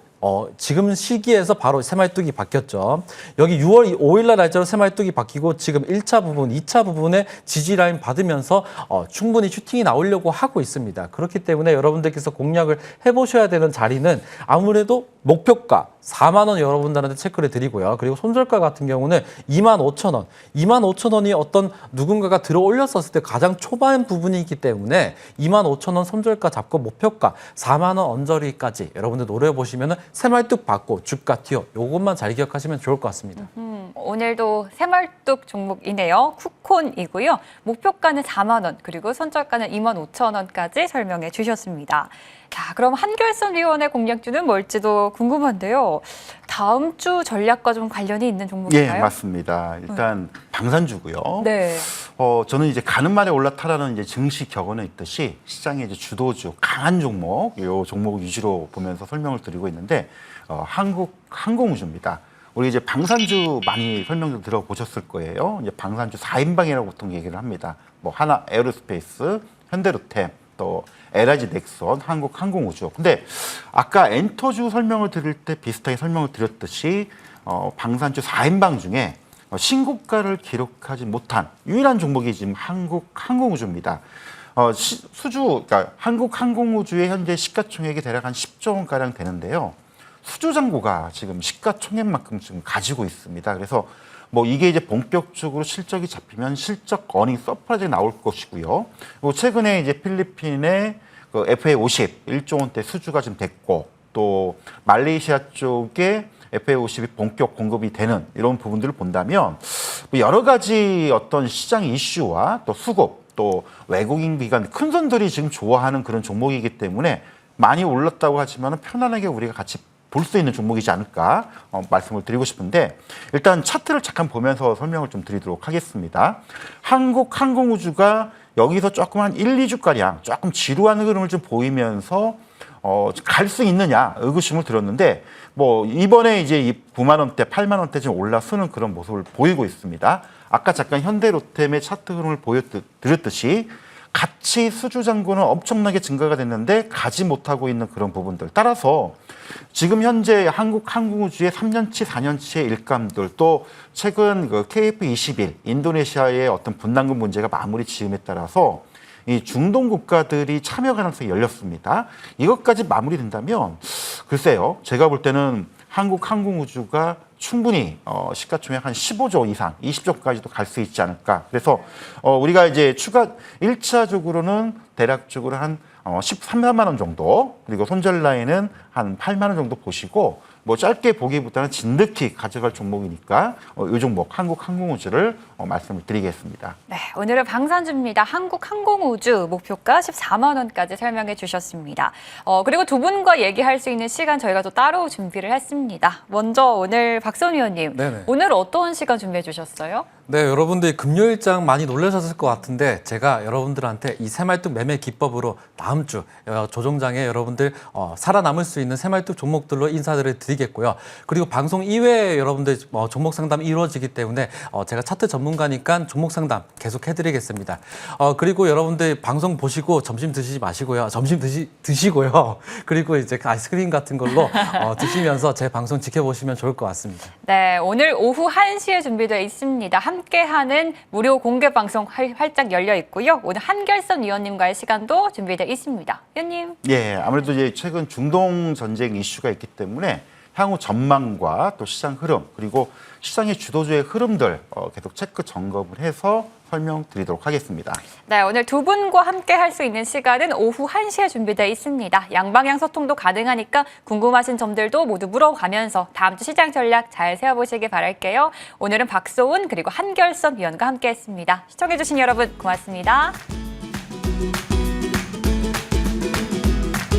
시기에서 바로 새말뚝이 바뀌었죠. 여기 6월 5일 날 날짜로 새말뚝이 바뀌고 지금 1차 부분, 2차 부분에 지지라인 받으면서 충분히 슈팅이 나오려고 하고 있습니다. 그렇기 때문에 여러분들께서 공략을 해보셔야 되는 자리는 아무래도 목표가 4만 원 여러분들한테 체크를 드리고요. 그리고 손절가 같은 경우는 25,000원. 25,000원이 어떤 누군가가 들어 올렸었을 때 가장 초반 부분이기 때문에 25,000원 손절가 잡고 목표가 4만 원 언저리까지 여러분들 노려보시면 새말뚝 받고 주가 튀어. 요것만 잘 기억하시면 좋을 것 같습니다. 오늘도 새말뚝 종목이네요. 쿠콘이고요. 목표가는 4만 원, 그리고 선절가는 25,000원까지 설명해 주셨습니다. 자, 그럼 한결손위원회 공략주는 뭘지도 궁금한데요. 다음 주 전략과 좀 관련이 있는 종목인가요? 예, 맞습니다. 일단 방산주고요. 네. 저는 이제 가는 말에 올라타라는 이제 증시 격언에 있듯이 시장의 이제 주도주, 강한 종목, 요 종목 위주로 보면서 설명을 드리고 있는데 한국항공우주입니다. 우리 이제 방산주 많이 설명을 들어보셨을 거예요. 이제 방산주 4인방이라고 보통 얘기를 합니다. 뭐 하나 에어로스페이스, 현대로템, 또 LIG 넥선, 한국항공우주. 근데 아까 엔터주 설명을 드릴 때 비슷하게 설명을 드렸듯이 방산주 4인방 중에 신고가를 기록하지 못한 유일한 종목이 지금 한국항공우주입니다. 그러니까 한국항공우주의 현재 시가총액이 대략 한 10조 원가량 되는데요. 수주잔고가 지금 시가총액만큼 지금 가지고 있습니다. 그래서 뭐 이게 이제 본격적으로 실적이 잡히면 실적 어닝 서프라이즈가 나올 것이고요. 그리고 최근에 이제 필리핀의 그 FA50 1조 원대 수주가 지금 됐고 또 말레이시아 쪽에 FA50이 본격 공급이 되는 이런 부분들을 본다면 여러 가지 어떤 시장 이슈와 또 수급 또 외국인 기관 큰 손들이 지금 좋아하는 그런 종목이기 때문에 많이 올랐다고 하지만 편안하게 우리가 같이 볼 수 있는 종목이지 않을까 말씀을 드리고 싶은데 일단 차트를 잠깐 보면서 설명을 좀 드리도록 하겠습니다. 한국항공우주가 여기서 조금 한 1, 2주가량 조금 지루한 흐름을 좀 보이면서 갈 수 있느냐 의구심을 들었는데 뭐 이번에 이제 이 9만 원대, 8만 원대 지금 올라서는 그런 모습을 보이고 있습니다. 아까 잠깐 현대로템의 차트 흐름을 보여드렸듯이 같이 수주잔고는 엄청나게 증가가 됐는데 가지 못하고 있는 그런 부분들. 따라서 지금 현재 한국항공우주의 3년치, 4년치의 일감들 또 최근 그 KF21 인도네시아의 어떤 분담금 문제가 마무리 지음에 따라서 이 중동 국가들이 참여 가능성이 열렸습니다. 이것까지 마무리된다면 글쎄요. 제가 볼 때는 한국항공우주가 충분히 시가총액 한 15조 이상, 20조까지도 갈 수 있지 않을까. 그래서 우리가 이제 추가 1차적으로는 대략적으로 한 13만 원 정도, 그리고 손절 라인은 한 8만 원 정도 보시고 뭐 짧게 보기보다는 진득히 가져갈 종목이니까 이 종목 한국항공우주를 말씀을 드리겠습니다. 네, 오늘은 방산주입니다. 한국항공우주 목표가 14만 원까지 설명해 주셨습니다. 그리고 두 분과 얘기할 수 있는 시간 저희가 또 따로 준비를 했습니다. 먼저 오늘 박선 위원님, 네네. 오늘 어떤 시간 준비해 주셨어요? 네, 여러분들이 금요일장 많이 놀라셨을 것 같은데 제가 여러분들한테 이 새말뚝 매매 기법으로 다음 주 조정장에 여러분들 살아남을 수 있는 새말뚝 종목들로 인사드리겠고요. 그리고 방송 이외에 여러분들 종목 상담이 이루어지기 때문에 제가 차트 전문 전문가니까 종목 상담 계속 해드리겠습니다. 그리고 여러분들 방송 보시고 점심 드시지 마시고요. 점심 드시고요. 그리고 이제 아이스크림 같은 걸로 드시면서 제 방송 지켜보시면 좋을 것 같습니다. 네, 오늘 오후 1시에 준비되어 있습니다. 함께하는 무료 공개 방송 활짝 열려 있고요. 오늘 한결선 위원님과의 시간도 준비되어 있습니다. 위원님. 예, 아무래도 이제 최근 중동 전쟁 이슈가 있기 때문에 향후 전망과 또 시장 흐름 그리고 시장의 주도주의 흐름들 계속 체크 점검을 해서 설명드리도록 하겠습니다. 네, 오늘 두 분과 함께 할 수 있는 시간은 오후 1시에 준비되어 있습니다. 양방향 소통도 가능하니까 궁금하신 점들도 모두 물어가면서 다음 주 시장 전략 잘 세워보시길 바랄게요. 오늘은 박소은 그리고 한결선 위원과 함께했습니다. 시청해주신 여러분 고맙습니다.